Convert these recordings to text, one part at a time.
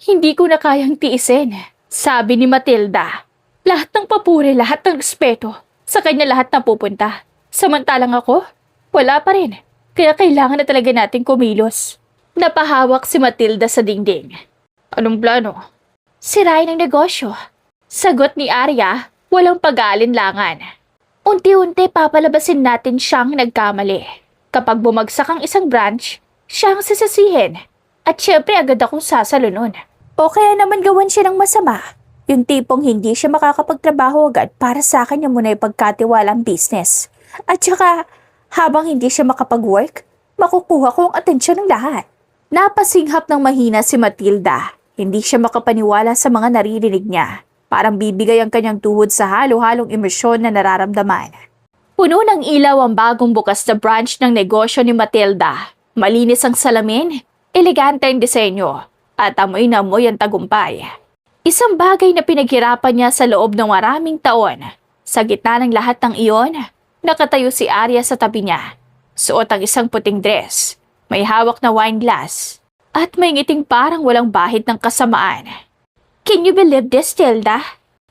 Hindi ko na kayang tiisin, sabi ni Matilda. Lahat ng papuri, lahat ng respeto, sa kanya lahat na pupunta. Samantalang ako, wala pa rin. Kaya kailangan na talaga nating kumilos. Napahawak si Matilda sa dingding. Anong plano? Sirain ang negosyo. Sagot ni Arya, walang pag-aalinlangan. Unti-unti papalabasin natin siyang nagkamali. Kapag bumagsak ang isang branch, siya ang sisisihin. At syempre agad akong sasalunod. O kaya naman gawan siya ng masama. Yung tipong hindi siya makakapagtrabaho agad para sa akin yung muna ipagkatiwalang business. At saka, habang hindi siya makapag-work, makukuha ko ang atensyon ng lahat. Napasinghap ng mahina si Matilda. Hindi siya makapaniwala sa mga naririnig niya. Parang bibigay ang kanyang tuhod sa halo-halong emosyon na nararamdaman. Puno ng ilaw ang bagong bukas na branch ng negosyo ni Matilda. Malinis ang salamin, elegante ang disenyo, at amoy na amoy ang tagumpay. Isang bagay na pinaghirapan niya sa loob ng maraming taon. Sa gitna ng lahat ng iyon, nakatayo si Arya sa tabi niya. Suot ang isang puting dress, may hawak na wine glass, at may ngiting parang walang bahid ng kasamaan. Can you believe this, Tilda?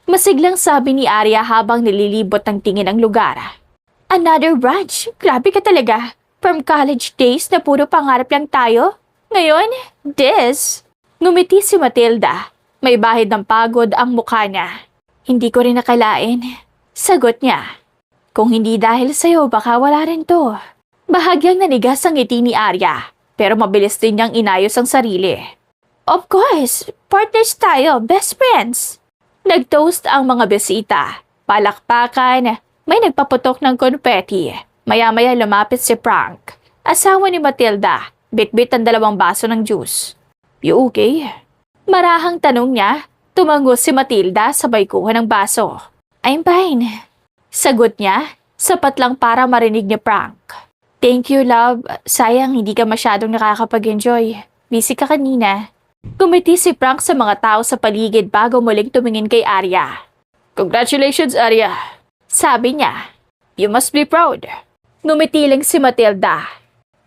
Masiglang sabi ni Arya habang nililibot ng tingin ang lugar. Another branch? Grabe ka talaga. From college days na puro pangarap lang tayo. Ngayon, this. Ngumiti si Matilda. May bahid ng pagod ang mukha niya. Hindi ko rin nakalain. Sagot niya. Kung hindi dahil sa'yo, baka wala rin to. Bahagyang nanigas ang ngiti ni Arya, pero mabilis din niyang inayos ang sarili. Of course, partners tayo, best friends. Nag-toast ang mga bisita. Palakpakan, may nagpaputok ng konfeti. Maya-maya lumapit si Frank, asawa ni Matilda. Bit-bit ang 2 baso ng juice. You okay? Marahang tanong niya. Tumango si Matilda sabay kuha ng baso. I'm fine. Sagot niya, sapat lang para marinig ni Frank. Thank you, love. Sayang hindi ka masyadong nakakapag-enjoy. Busy ka kanina. Gumiti si Frank sa mga tao sa paligid bago muling tumingin kay Arya. Congratulations, Arya. Sabi niya. You must be proud. Ngumiti lang si Matilda.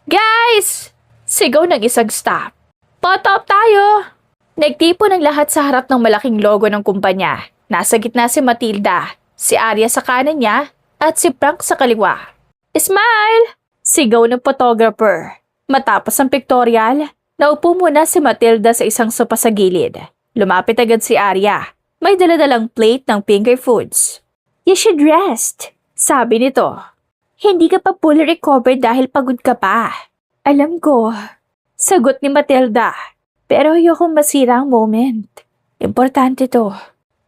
Guys! Sigaw ng isang staff. Photo op tayo! Nagtipo ng lahat sa harap ng malaking logo ng kumpanya. Nasa gitna si Matilda, si Arya sa kanan niya, at si Frank sa kaliwa. Smile! Sigaw ng photographer. Matapos ang pictorial, naupo muna si Matilda sa isang sopa sa gilid. Lumapit agad si Arya. May daladalang plate ng finger foods. You should rest, sabi nito. Hindi ka pa fully recovered dahil pagod ka pa. Alam ko, sagot ni Matilda. Pero ayokong masira ang moment. Importante to.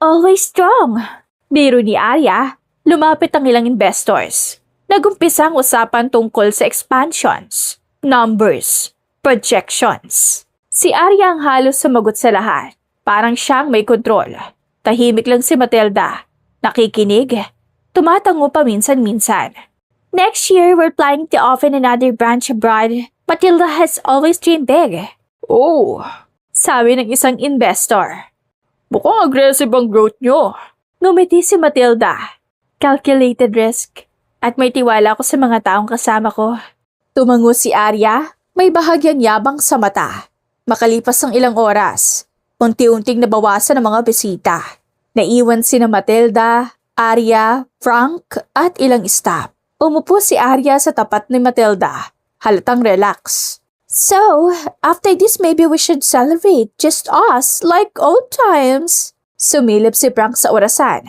Always strong. Biro ni Arya, lumapit ang ilang investors. Nagumpisa ang usapan tungkol sa expansions, numbers, projections. Si Arya ang halos sumagot sa lahat. Parang siyang may kontrol. Tahimik lang si Matilda. Nakikinig. Tumatango pa minsan-minsan. Next year, we're planning to open another branch abroad. Matilda has always dreamed big. Oh, sabi ng isang investor. Mukhang aggressive ang growth nyo. Ngumiti si Matilda. Calculated risk. At may tiwala ko sa mga taong kasama ko. Tumango si Arya, may bahagyang yabang sa mata. Makalipas ang ilang oras, unti-unting nabawasan ang mga bisita. Naiwan sina Matilda, Arya, Frank at ilang staff. Umupo si Arya sa tapat ni Matilda, halatang relax. So, after this maybe we should celebrate just us like old times. Sumilip si Frank sa orasan.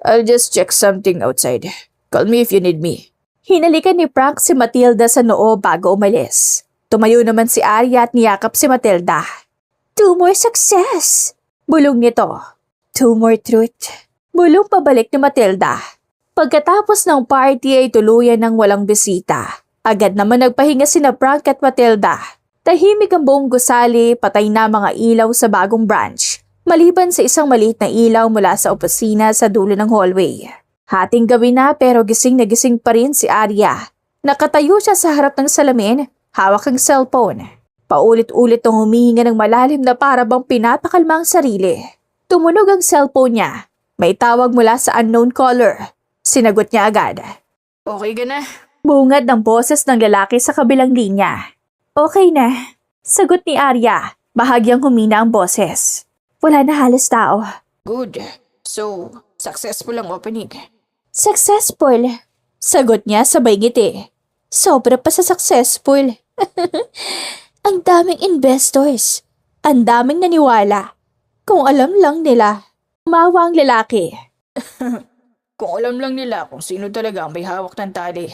I'll just check something outside. Call me if you need me. Hinalikan ni Frank si Matilda sa noo bago umalis. Tumayo naman si Arya at niyakap si Matilda. 2 more success! Bulong nito. 2 more truth. Bulong pabalik ni Matilda. Pagkatapos ng party ay tuluyan ng walang bisita. Agad naman nagpahinga sina Frank at Matilda. Tahimik ang buong gusali, patay na mga ilaw sa bagong branch. Maliban sa isang maliit na ilaw mula sa opisina sa dulo ng hallway. Hating gabi na pero gising na gising pa rin si Arya. Nakatayo siya sa harap ng salamin, hawak ang cellphone. Paulit-ulit ang humihinga ng malalim na para bang pinapakalma ang sarili. Tumunog ang cellphone niya. May tawag mula sa unknown caller. Sinagot niya agad. Okay ka na? Bungad ng boses ng lalaki sa kabilang linya. Okay na. Sagot ni Arya. Bahagyang humina ang boses. Wala na halos tao. Good. So, successful ang opening. Successful. Sagot niya sabay ngiti. Sobra pa sa successful. Ang daming investors. Ang daming naniwala. Kung alam lang nila. Umawa ang lalaki. Kung alam lang nila kung sino talaga ang may hawak ng tali.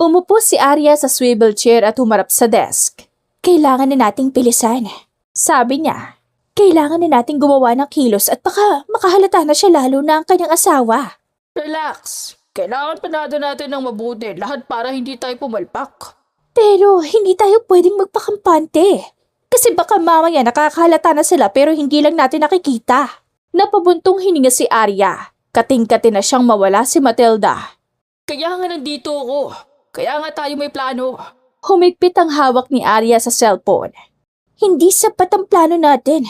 Umupo si Arya sa swivel chair at humarap sa desk. Kailangan na nating pilisan. Sabi niya, kailangan na nating gumawa ng kilos at baka makahalata na siya lalo na ang kanyang asawa. Relax. Kailangan panado natin ng mabuti lahat para hindi tayo pumalpak. Pero hindi tayo pwedeng magpakampante. Kasi baka mamaya nakakahalata na sila pero hindi lang natin nakikita. Napabuntong hininga si Arya. Kating-kati na siyang mawala si Matilda. Kaya nga nandito ako. Kaya nga tayo may plano. Humigpit ang hawak ni Arya sa cellphone. Hindi sapat ang plano natin.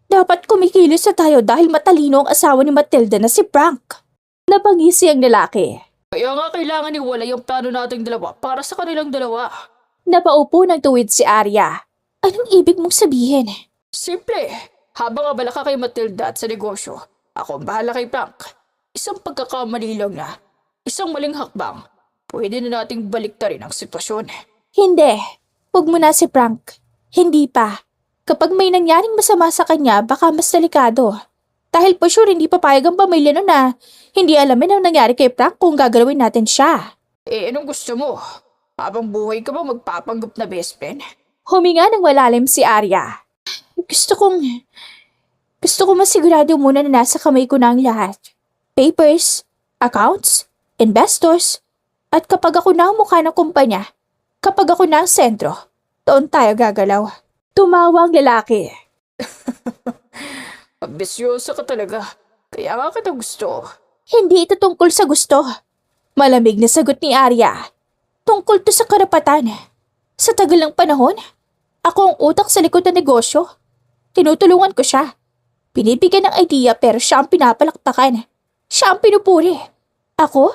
Dapat kumikilos na tayo dahil matalino ang asawa ni Matilda na si Frank. Napangisi ang lalaki. Kaya nga kailangan iwalay yung plano nating dalawa para sa kanilang dalawa. Napaupo ng tuwid si Arya. Anong ibig mong sabihin? Simple. Habang abala ka kay Matilda at sa negosyo, ako ang bahala kay Frank. Isang pagkakamali lang na, isang maling hakbang, pwede na nating baliktarin ang sitwasyon. Hindi. Huwag mo na si Frank. Hindi pa. Kapag may nangyaring masama sa kanya, baka mas delikado. Dahil po sure hindi papayag ang pamilya nun na hindi alamin ang nangyari kay Frank kung gagalawin natin siya. Anong gusto mo? Habang buhay ka ba magpapanggap na best friend? Huminga ng malalim si Arya. Gusto kong masigurado muna na nasa kamay ko na ang lahat. Papers, accounts, investors, at kapag ako na ang mukha ng kumpanya, kapag ako na ang sentro, doon tayo gagalaw. Tumawa ang lalaki. Ambisyosa ka talaga. Kaya nga kita gusto. Hindi ito tungkol sa gusto. Malamig na sagot ni Arya. Tungkol to sa karapatan. Sa tagal ng panahon, ako ang utak sa likod ng negosyo. Tinutulungan ko siya. Binibigyan ng idea pero siya ang pinapalakpakan. Siya ang pinupuri. Ako?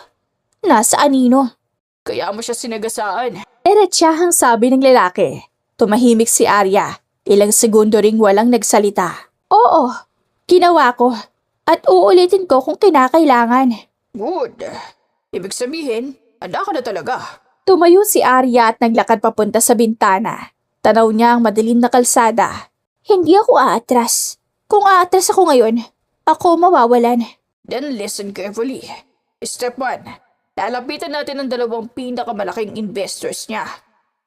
Nasa anino. Kaya mo siya sinagasaan. Eretsahang sabi ng lalaki. Tumahimik si Arya. Ilang segundo ring walang nagsalita. Oo, ginawa ko. At uulitin ko kung kinakailangan. Good. Ibig sabihin, handa ka na talaga. Tumayo si Arya at naglakad papunta sa bintana. Tanaw niya ang madilim na kalsada. Hindi ako aatras. Kung aatras ako ngayon, ako mawawalan. Then listen carefully. Step 1. Lalapitan natin ang dalawang pinakamalaking investors niya.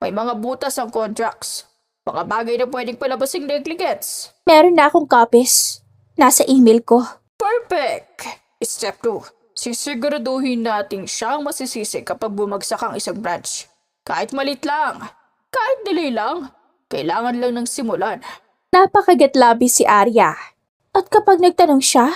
May mga butas ang contracts. Mga bagay na pwedeng palabasing negligence. Meron na akong copies. Nasa email ko. Perfect! Step 2. Sisiguraduhin natin siyang masisisi kapag bumagsak ang isang branch. Kahit malit lang, kahit delay lang, kailangan lang ng simulan. Napakagatlabi si Arya. At kapag nagtanong siya,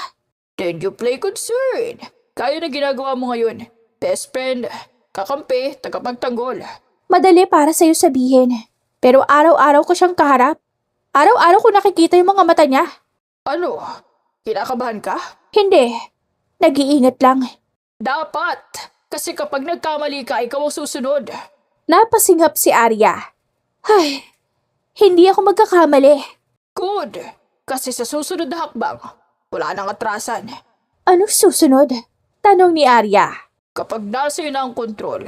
Then you play concern. Kaya na ginagawa mo ngayon. Best friend, kakampi, tagapagtanggol. madali para sa'yo sabihin. Pero araw-araw ko siyang kaharap. Araw-araw ko nakikita yung mga mata niya. Ano? Kinakabahan ka? Hindi. Nag-iingat lang. Dapat! Kasi kapag nagkamali ka, ikaw ang susunod. Napasinghap si Arya. Ay, hindi ako magkakamali. Good! Kasi sa susunod na hakbang, wala nang atrasan. Anong susunod? Tanong ni Arya. Kapag nasa na ang kontrol,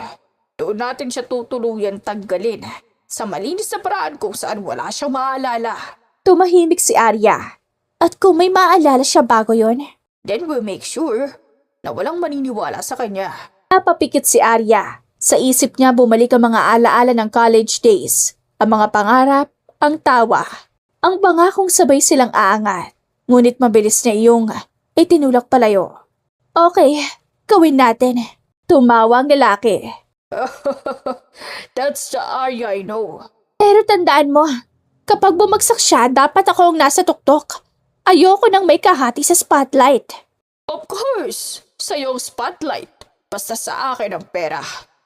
doon natin siya tutuluyan tanggalin sa malinis na paraan kung saan wala siyang maaalala. Tumahimik si Arya. At kung may maaalala siya bago yon, Then we'll make sure na walang maniniwala sa kanya. napapikit si Arya. Sa isip niya bumalik ang mga alaala ng college days. Ang mga pangarap, ang tawa. Ang pangakong sabay silang aangat. Ngunit mabilis niya iyong itinulak palayo. Okay, gawin natin. Tumawa ang lalaki. That's the Arya I know. Pero tandaan mo, kapag bumagsak siya, dapat ako ang nasa tuktok. Ayoko nang may kahati sa spotlight. Of course! Sa'yo ang spotlight. Basta sa akin ang pera.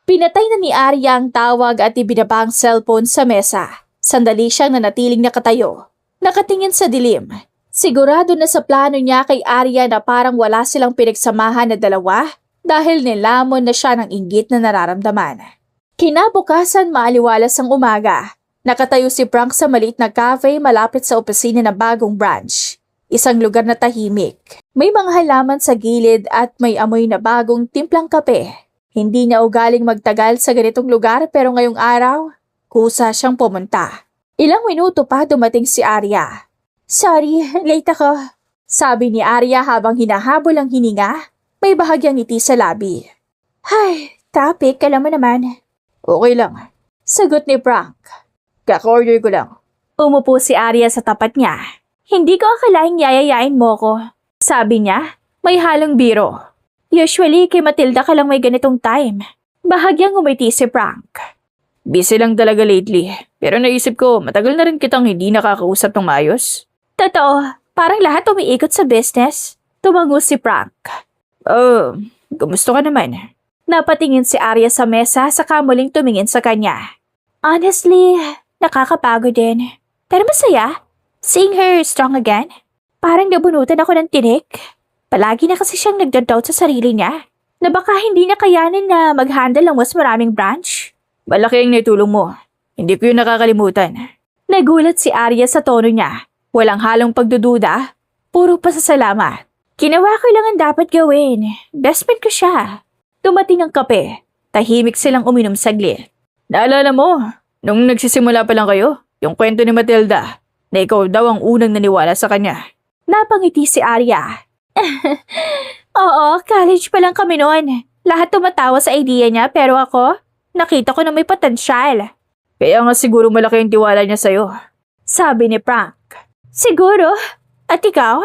Pinatay na ni Arya ang tawag at ibinaba ang cellphone sa mesa. Sandali siyang nanatiling nakatayo. Nakatingin sa dilim. Sigurado na sa plano niya kay Arya na parang wala silang pinagsamahan na dalawa dahil nilamon na siya ng inggit na nararamdaman. Kinabukasan maaliwalas ang umaga. Nakatayo si Frank sa maliit na cafe malapit sa opisina ng bagong branch. Isang lugar na tahimik. May mga halaman sa gilid at may amoy na bagong timplang kape. Hindi niya ugaling magtagal sa ganitong lugar pero ngayong araw, kusa siyang pumunta. Ilang minuto pa dumating si Arya. Sorry, late ako. Sabi ni Arya habang hinahabol ang hininga, may bahagyang ngiti sa labi. Ay, traffic, alam mo naman. Okay lang. Sagot ni Frank. Kaka-order ko lang. Umupo si Arya sa tapat niya. Hindi ko akalaing yayayain mo ko. Sabi niya, may halong biro. Usually, kay Matilda ka lang may ganitong time. Bahagyang umiti si Frank. Busy lang talaga lately. Pero naisip ko, matagal na rin kitang hindi nakakausap ng maayos. Totoo, parang lahat umiikot sa business. Tumango si Frank. Oh, kumusta ka naman? Napatingin si Arya sa mesa saka muling tumingin sa kanya. Honestly, nakakapagod din. Pero masaya. Seeing her strong again. Parang nabunutan ako ng tinik. Palagi na kasi siyang nagdadoubt sa sarili niya. Na baka hindi niya kayanin na mag-handle ng mas maraming branch. Malaki ang naitulong mo. Hindi ko yun nakakalimutan. Nagulat si Arya sa tono niya. Walang halong pagdududa. Puro pasasalamat. Ginawa ko lang ang dapat gawin. Best friend ko siya. Dumating ang kape. Tahimik silang uminom saglit. Naalala mo, nung nagsisimula pa lang kayo, yung kwento ni Matilda, na ikaw daw ang unang naniwala sa kanya. Napangiti si Arya. Oo, college pa lang kami noon. Lahat tumatawa sa idea niya pero ako, nakita ko na may potensyal. Kaya nga siguro malaki ang tiwala niya sa'yo. Sabi ni Frank. Siguro? At ikaw?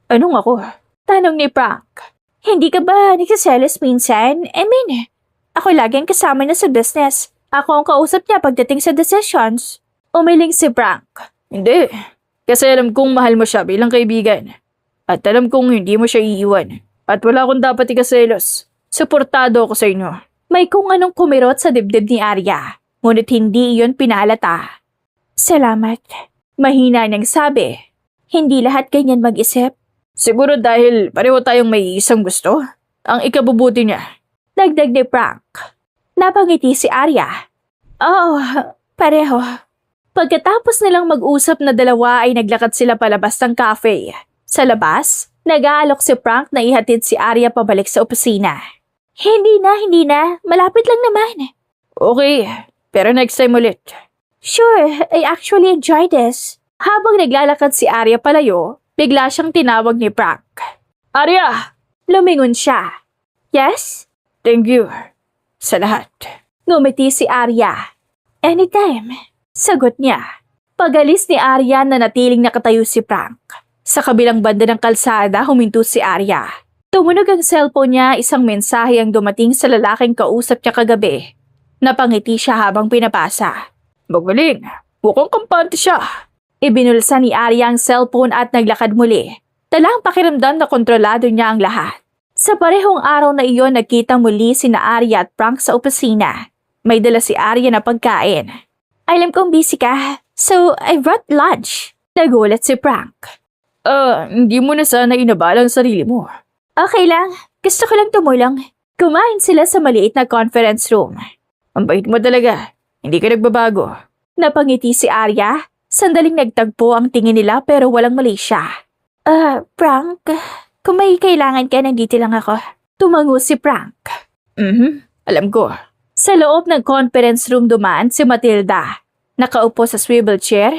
Anong ako? Tanong ni Frank. Hindi ka ba nagsiselos minsan? I mean, ako lagi ang kasama niya sa business. Ako ang kausap niya pagdating sa decisions. Umiling si Frank. Hindi. Kasi alam kong mahal mo siya bilang kaibigan. At alam kong hindi mo siya iiwan. At wala akong dapat ikaselos. Suportado ako sa inyo. May kung anong kumirot sa dibdib ni Arya. Ngunit hindi iyon pinalata. Salamat. Mahina niyang sabi. Hindi lahat ganyan mag-isip. Siguro dahil pareho tayong may isang gusto. Ang ikabubuti niya. Dagdag ni Frank. Napangiti si Arya. Oo, pareho. Pagkatapos nilang mag-usap na dalawa ay naglakad sila palabas ng cafe. Sa labas, nag-aalok si Frank na ihatid si Arya pabalik sa opisina. Hindi na. Malapit lang naman. Okay, pero next time ulit. Sure, I actually enjoy this. Habang naglalakad si Arya palayo, bigla siyang tinawag ni Frank. Arya! Lumingon siya. Yes? Thank you. Sa lahat. Ngumiti si Arya. Anytime. Sagot niya. Pag-alis ni Arya na natiling nakatayo si Frank. Sa kabilang banda ng kalsada, huminto si Arya. Tumunog ang cellphone niya, isang mensahe ang dumating sa lalaking kausap niya kagabi. Napangiti siya habang pinapasa. Magaling. Mukhang kampante siya. Ibinulsa ni Arya ang cellphone at naglakad muli. Talang pakiramdam na kontrolado niya ang lahat. Sa parehong araw na iyon, nagkita muli sina Arya at Frank sa opisina. May dala si Arya na pagkain. Alam kong busy ka, so I brought lunch. Nagulat si Frank. Hindi mo na sana inabala ang sarili mo. Okay lang, gusto ko lang tumulong. Kumain sila sa maliit na conference room. Ang bait mo talaga, hindi ka nagbabago. Napangiti si Arya, sandaling nagtagpo ang tingin nila pero walang mali siya. Frank, kung may kailangan ka, nandito lang ako. Tumango si Frank. Alam ko. Sa loob ng conference room dumaan si Matilda. Nakaupo sa swivel chair,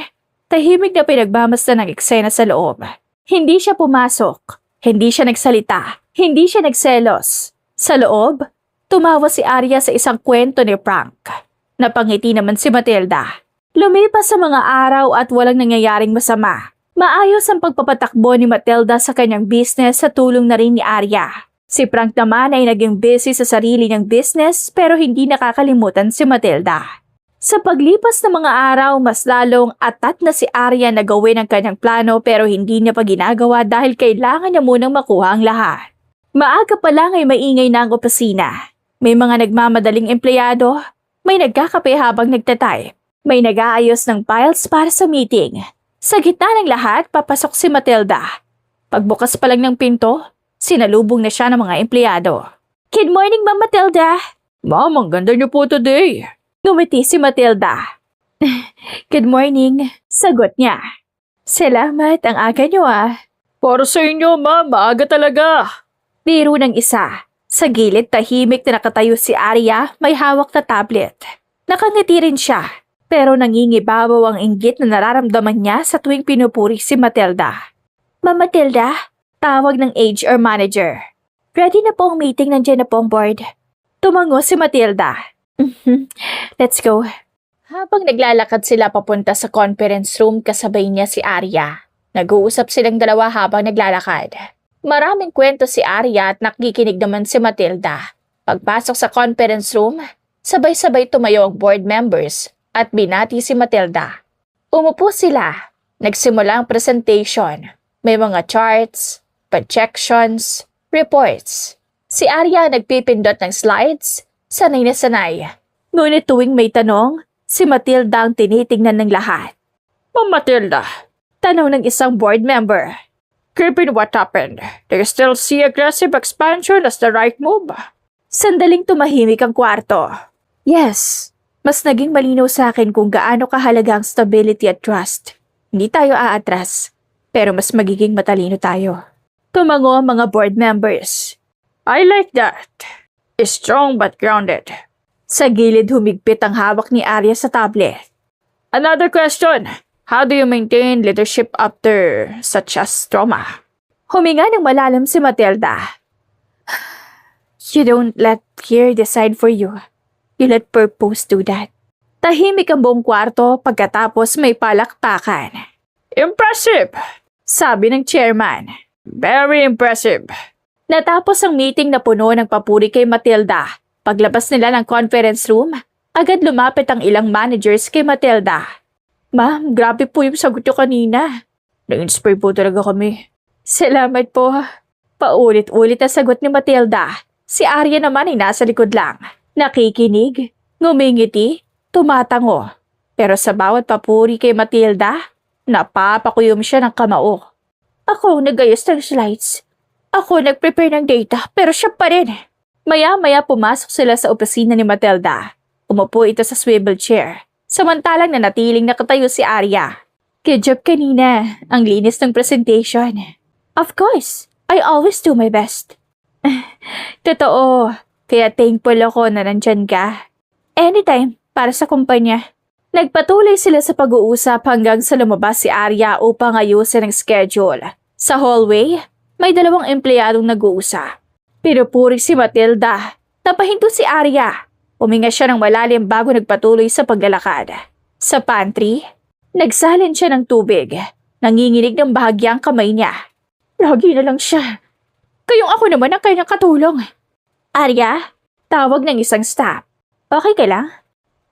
tahimik na pinagbamasta ng eksena sa loob. Hindi siya pumasok, hindi siya nagsalita, hindi siya nagselos. Sa loob, tumawa si Arya sa isang kwento ni Frank. Napangiti naman si Matilda. Lumipas sa mga araw at walang nangyayaring masama. Maayos ang pagpapatakbo ni Matilda sa kanyang business sa tulong na rin ni Arya. Si Frank naman ay naging busy sa sarili niyang business pero hindi nakakalimutan si Matilda. Sa paglipas ng mga araw, mas lalong atat na si Arya na gawin ang kanyang plano pero hindi niya pa ginagawa dahil kailangan niya munang makuha ang lahat. Maaga pa lang ay maingay na ang opisina. May mga nagmamadaling empleyado, may nagkakape habang nagtatype, may nag-aayos ng files para sa meeting. Sa gitna ng lahat, papasok si Matilda. Pagbukas pa lang ng pinto, sinalubong na siya ng mga empleyado. Good morning, Ma'am Matilda. Ma'am, ang ganda niyo po today. Ngumiti si Matilda. Good morning. Sagot niya. Salamat, ang aga niyo ah. Para sa inyo, ma'am. Maaga talaga. Biro ng isa. Sa gilid tahimik na nakatayo si Arya, may hawak na tablet. Nakangiti rin siya, pero nangingibabaw ang inggit na nararamdaman niya sa tuwing pinupuri si Matilda. Ma'am Matilda, tawag ng HR manager. Ready na po ang meeting, nandiyan na po ang board. Tumango si Matilda. Let's go. Habang naglalakad sila papunta sa conference room, kasabay niya si Arya. Nag-uusap silang dalawa habang naglalakad. Maraming kwento si Arya at nakikinig naman si Matilda. Pagpasok sa conference room, sabay-sabay tumayo ang board members at binati si Matilda. Umupo sila. Nagsimula ang presentation. May mga charts, projections, reports. Si Arya nagpipindot ng slides, sanay na sanay. Ngunit tuwing may tanong, si Matilda ang tinitingnan ng lahat. Ma'am Matilda, Tanong ng isang board member. given what happened, do you still see aggressive expansion as the right move? Sandaling tumahimik ang kwarto. Yes, mas naging malinaw sa akin kung gaano kahalaga ang stability at trust. Hindi tayo aatras, pero mas magiging matalino tayo. Tumango ang mga board members. I like that. Strong but grounded. Sa gilid humigpit ang hawak ni Arya sa tablet. Another question. How do you maintain leadership after such as trauma? Huminga ng malalim si Matilda. You don't let fear decide for you. You let purpose do that. Tahimik ang buong kwarto pagkatapos may palakpakan. Impressive! Sabi ng chairman. Very impressive. Natapos ang meeting na puno ng papuri kay Matilda. Paglabas nila ng conference room, agad lumapit ang ilang managers kay Matilda. Ma'am, grabe po yung sagot niyo kanina. Na-inspire po talaga kami. Salamat po. Paulit-ulit ang sagot ni Matilda. Si Arya naman ay nasa likod lang. Nakikinig, ngumingiti, tumatango. Pero sa bawat papuri kay Matilda, napapakuyom siya ng kamao. Ako ang nagayos ng slides. Ako nag-prepare ng data, pero siya pa rin. Maya-maya pumasok sila sa opisina ni Matilda. Umupo ito sa swivel chair. Samantalang nanatiling nakatayo si Arya. Good job kanina. Ang linis ng presentation. Of course, I always do my best. Totoo. Kaya thankful ako na nandyan ka. Anytime, para sa kumpanya. Nagpatuloy sila sa pag-uusap hanggang sa lumabas si Arya upang ayusin ang schedule. Sa hallway, may dalawang empleyadong nag-uusap. Pinupuri si Matilda. Napahinto si Arya. Uminga siya ng malalim bago nagpatuloy sa paglalakad. Sa pantry, nagsalin siya ng tubig. Nanginginig ng bahagyang kamay niya. Lagi na lang siya. Kayong ako naman ang kanyang katulong. Arya, tawag ng isang staff. Okay ka lang?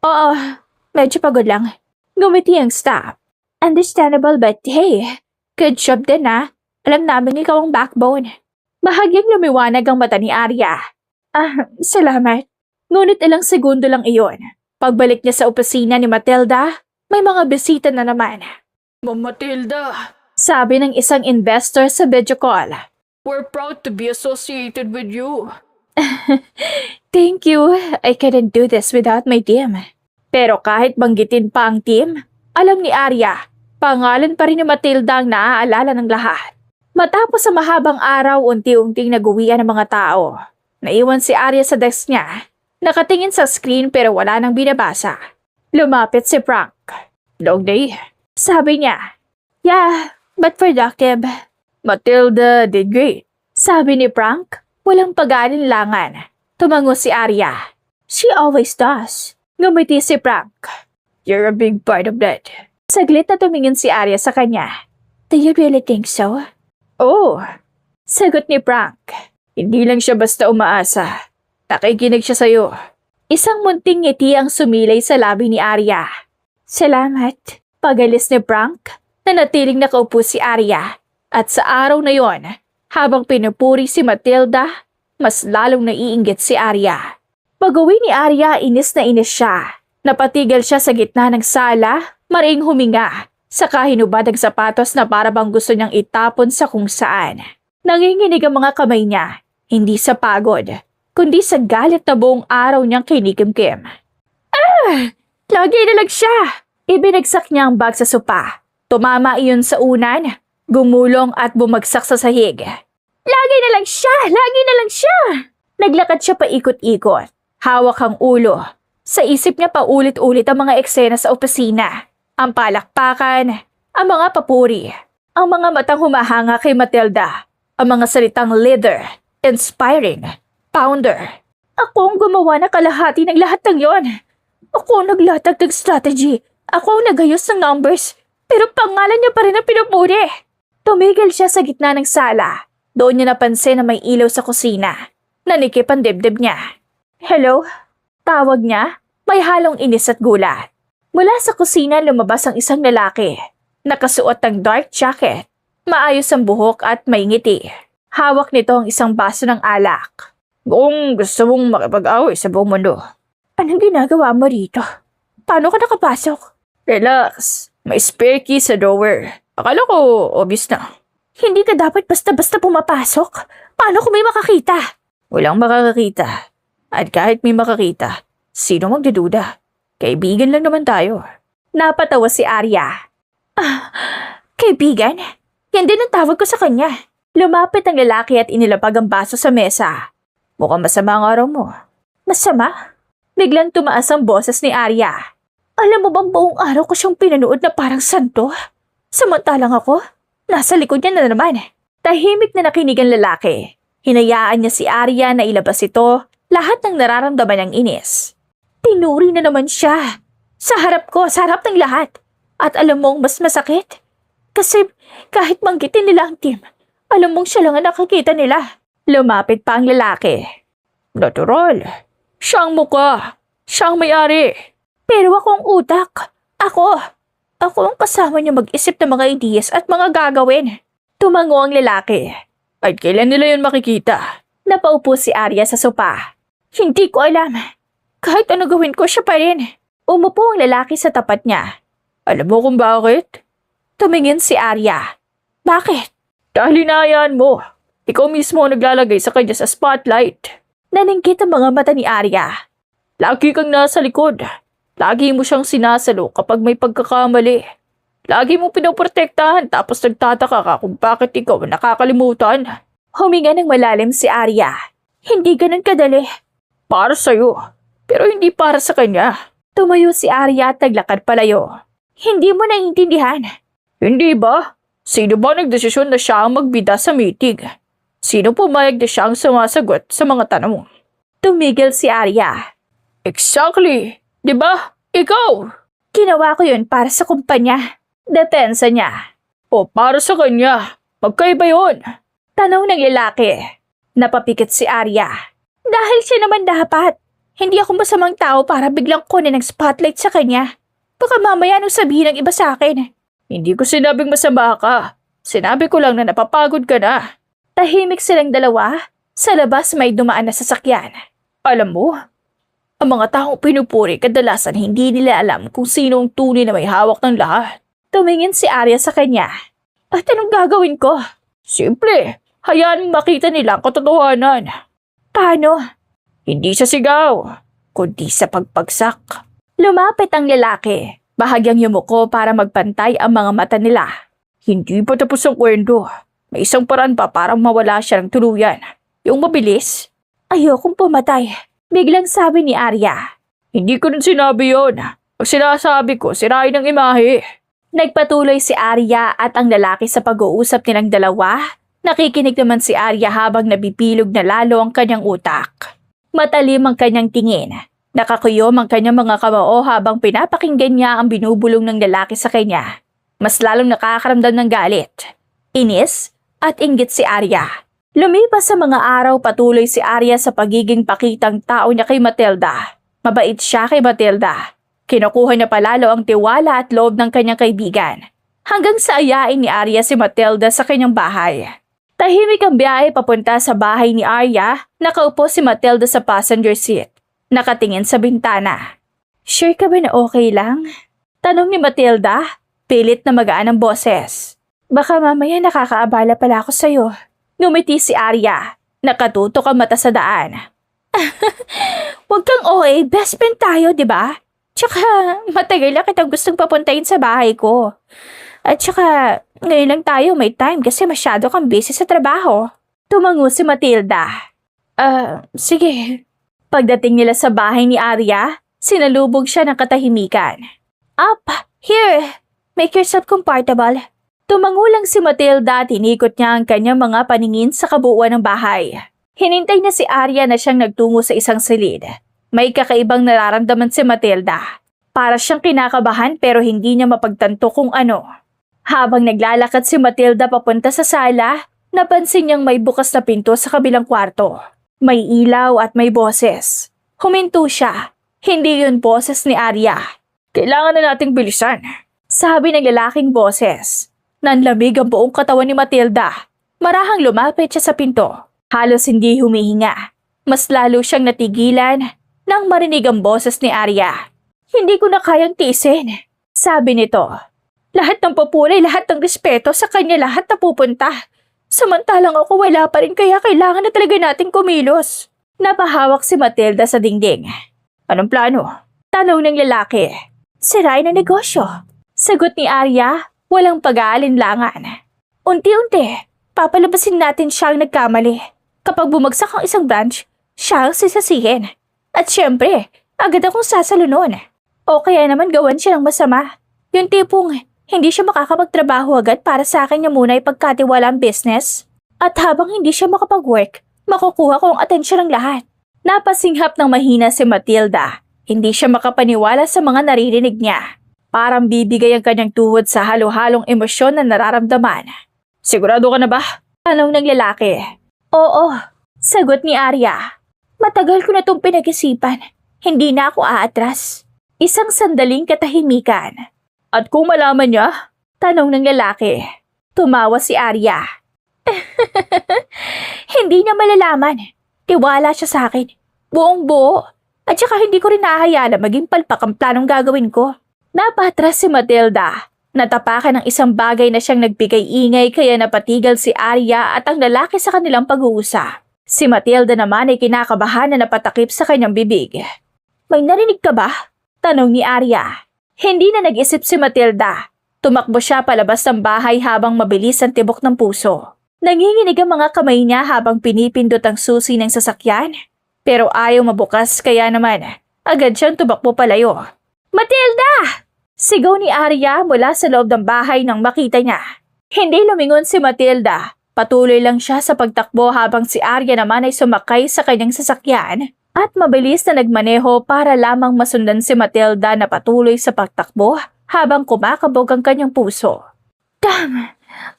Oo, medyo pagod lang. Ngumiti ang staff. Understandable but hey, good job din ah. Alam namin ikaw ang backbone. Bahagyang lumiwanag ang mata ni Arya. Salamat. Ngunit ilang segundo lang iyon. Pagbalik niya sa opisina ni Matilda, may mga bisita na naman. Ma'am Matilda, Sabi ng isang investor sa video call. we're proud to be associated with you. Thank you. I couldn't do this without my team. Pero kahit banggitin pa ang team, alam ni Arya, pangalan pa rin ni Matilda ang naaalala ng lahat. Matapos sa mahabang araw, unti-unting nag-uwian ang mga tao. Naiwan si Arya sa desk niya. Nakatingin sa screen pero wala nang binabasa. Lumapit si Frank. Long day. Sabi niya, yeah, but productive. Matilda did great. Sabi ni Frank, walang pag-aalinlangan. Tumango si Arya. She always does. Ngumiti si Frank. You're a big part of that. Saglit na tumingin si Arya sa kanya. Do you really think so? Oh, Sagot ni Frank. hindi lang siya basta umaasa. Nakikinig siya sa'yo. Isang munting ngiti ang sumilay sa labi ni Arya. Salamat. Pagalis ni Frank, nanatiling nakaupo si Arya. At sa araw na yon, habang pinupuri si Matilda, mas lalong naiinggit si Arya. Pag-uwi ni Arya, inis na inis siya. Napatigil siya sa gitna ng sala, maring huminga. Saka hinubad ang sapatos na para bang gusto niyang itapon sa kung saan. Nanginginig ang mga kamay niya, hindi sa pagod, kundi sa galit na buong araw niyang kinikimkim. Lagi na lang siya! Ibinagsak niya ang bag sa sopa. Tumama iyon sa unan, gumulong at bumagsak sa sahig. Lagi na lang siya! Lagi na lang siya! Naglakad siya paikot-ikot. Hawak ang ulo. Sa isip niya paulit-ulit ang mga eksena sa opisina. Ang palakpakan, ang mga papuri, ang mga matang humahanga kay Matilda, ang mga salitang leader, inspiring, founder. Ako ang gumawa na kalahati ng lahat ng yon. Ako ang naglatag ng strategy. Ako ang nagayos ng numbers. Pero pangalan niya pa rin ang pinupuri. Tumigil siya sa gitna ng sala. Doon niya napansin na may ilaw sa kusina. Nanikip ang dibdib niya. Hello? Tawag niya. May halong inis at gulat. Mula sa kusina lumabas ang isang lalaki. Nakasuot ng dark jacket. Maayos ang buhok at may ngiti. Hawak nito ang isang baso ng alak. Kung gusto mong makipag-away sa buong mundo. Anong ginagawa mo rito? Paano ka nakapasok? Relax. May spare key sa drawer. Akala ko obvious na. Hindi ka dapat basta-basta pumapasok. Paano kung may makakita? Walang makakakita. At kahit may makakita, sino magdududa? Kaibigan lang naman tayo. Napatawa si Arya. Kaibigan? Yan din ang tawag ko sa kanya. Lumapit ang lalaki at inilapag ang baso sa mesa. Mukhang masama ang araw mo. Masama? Biglang tumaas ang boses ni Arya. Alam mo bang buong araw ko siyang pinanood na parang santo? Samantalang ako, nasa likod niya na naman. Tahimik na nakinig ang lalaki. Hinayaan niya si Arya na ilabas ito lahat ng nararamdaman ng inis. Tinuri na naman siya. Sa harap ko, sa harap ng lahat. At alam mong mas masakit? Kasi kahit manggitin nila ang team, alam mong siya lang ang nakakita nila. Lumapit pa ang lalaki. Natural. Siya ang muka. Siya ang may-ari. Pero ako ang utak. Ako ang kasama niya mag-isip ng mga ideas at mga gagawin. Tumango ang lalaki. At kailan nila yun makikita? Napaupo si Arya sa sopa. Hindi ko alam. Kahit ano gawin ko, siya pa rin. Umupo ang lalaki sa tapat niya. Alam mo kung bakit? Tumingin si Arya. Bakit? Dahil hinahayaan mo. Ikaw mismo ang naglalagay sa kanya sa spotlight. Naningkit ang mga mata ni Arya. Lagi kang nasa likod. Lagi mo siyang sinasalo kapag may pagkakamali. Lagi mo pinoprotektahan tapos nagtataka ka kung bakit ikaw nakakalimutan. Huminga ng malalim si Arya. Hindi ganun kadali. Para sa'yo, pero hindi para sa kanya. Tumayo si Arya at naglakad palayo. Hindi mo naiintindihan. Hindi ba? Sino ba nagdesisyon na siya ang magbida sa meeting? Sino pumayag na siya ang sumasagot sa mga tanong? Tumigil si Arya. Exactly. Diba? Ikaw! Ginawa ko yun para sa kumpanya. Depensa niya. O para sa kanya. Magkaiba yun. Tanong ng lalaki. Napapikit si Arya. Dahil siya naman dapat. Hindi ako masamang tao para biglang kunin ng spotlight sa kanya. Baka mamaya anong sabihin ng iba sa akin. Hindi ko sinabing masama ka. Sinabi ko lang na napapagod ka na. Tahimik silang dalawa. Sa labas may dumaan na sasakyan. Alam mo, ang mga taong pinupuri kadalasan hindi nila alam kung sino ang tunay na may hawak ng lahat. Tumingin si Arya sa kanya. At anong gagawin ko? Simple, hayaan mong makita nila ang katotohanan. Paano? Hindi sa sigaw, kundi sa pagpagsak. Lumapit ang lalaki. Bahagyang yumuko para magpantay ang mga mata nila. Hindi pa tapos ang kwento. May isang paraan pa para mawala siya ng tuluyan. Yung mabilis. Ayokong pumatay. Biglang sabi ni Arya. Hindi ko rin sinabi yun. Pag sinasabi ko, sirain ang imahe. Nagpatuloy si Arya at ang lalaki sa pag-uusap nilang dalawa. Nakikinig naman si Arya habang nabipilog na lalo ang kanyang utak. Matalim ang kanyang tingin. Nakakuyom ang kanyang mga kamao habang pinapakinggan niya ang binubulong ng lalaki sa kanya. Mas lalong nakakaramdam ng galit, inis at inggit si Arya. Lumipas sa mga araw patuloy si Arya sa pagiging pakitang tao niya kay Matilda. Mabait siya kay Matilda. Kinukuha niya palalo ang tiwala at loob ng kanyang kaibigan. Hanggang sa ayain ni Arya si Matilda sa kanyang bahay. Tahimik ang biyahe papunta sa bahay ni Arya, nakaupo si Matilda sa passenger seat. Nakatingin sa bintana. Sure ka ba na okay lang? Tanong ni Matilda, pilit na magaan ang boses. Baka mamaya nakakaabala pala ako sa'yo. Ngumiti si Arya. Nakatutok ang mata sa daan. Huwag kang OA, best friend tayo, di ba? Tsaka matagal na kitang gustong papuntahin sa bahay ko. At tsaka ngayon lang tayo may time kasi masyado kang busy sa trabaho. Tumango si Matilda. Sige. Pagdating nila sa bahay ni Arya, sinalubog siya ng katahimikan. Up, here, make yourself comfortable. Tumango lang si Matilda at inikot niya ang kanyang mga paningin sa kabuuan ng bahay. Hinintay na si Arya na siyang nagtungo sa isang silid. May kakaibang nararamdaman si Matilda. Para siyang kinakabahan pero hindi niya mapagtanto kung ano. Habang naglalakad si Matilda papunta sa sala, napansin niyang may bukas na pinto sa kabilang kwarto. May ilaw at may boses. Huminto siya. Hindi yun boses ni Arya. Kailangan na nating bilisan, sabi ng lalaking boses. Nanlamig ang buong katawan ni Matilda. Marahang lumapit siya sa pinto. Halos hindi humihinga. Mas lalo siyang natigilan nang marinig ang boses ni Arya. Hindi ko na kayang tiisin, sabi nito. Lahat ng papuri, lahat ng respeto sa kanya lahat na pupunta. Samantalang ako wala pa rin kaya kailangan na talaga nating kumilos. Napahawak si Matilda sa dingding. Anong plano? Tanong ng lalaki. Sirain ang negosyo. Sagot ni Arya, walang pag-aalinlangan. Unti-unti, papalabasin natin siyang nagkamali. Kapag bumagsak ang isang branch, siya ang sisasihin. At syempre, agad akong sasalunon. O kaya naman gawan siya ng masama. Yung tipong hindi siya makakapagtrabaho agad para sa akin niya muna ipagkatiwala ang business. At habang hindi siya makapag-work, makukuha ko ang atensyon ng lahat. Napasinghap ng mahina si Matilda. Hindi siya makapaniwala sa mga naririnig niya. Parang bibigay ang kanyang tuhod sa halo-halong emosyon na nararamdaman. Sigurado ka na ba? Tanong ng lalaki. Oo, sagot ni Arya. Matagal ko na itong pinag-isipan. Hindi na ako aatras. Isang sandaling katahimikan. At kung malaman niya? Tanong ng lalaki. Tumawa si Arya. Hindi niya malalaman. Tiwala siya sa akin. Buong buo. At saka hindi ko rin nahahayaan na maging palpak ang planong gagawin ko. Napatras si Matilda. Natapakan ng isang bagay na siyang nagbigay-ingay kaya napatigal si Arya at ang lalaki sa kanilang pag-uusap. Si Matilda naman ay kinakabahan na napatakip sa kanyang bibig. May narinig ka ba? Tanong ni Arya. Hindi na nag-isip si Matilda. Tumakbo siya palabas ng bahay habang mabilis ang tibok ng puso. Nanginginig ang mga kamay niya habang pinipindot ang susi ng sasakyan. Pero ayaw mabukas kaya naman, agad siyang tumakbo palayo. Matilda! Sigaw ni Arya mula sa loob ng bahay nang makita niya. Hindi lumingon si Matilda. Patuloy lang siya sa pagtakbo habang si Arya naman ay sumakay sa kanyang sasakyan at mabilis na nagmaneho para lamang masundan si Matilda na patuloy sa pagtakbo habang kumakabog ang kanyang puso. Damn!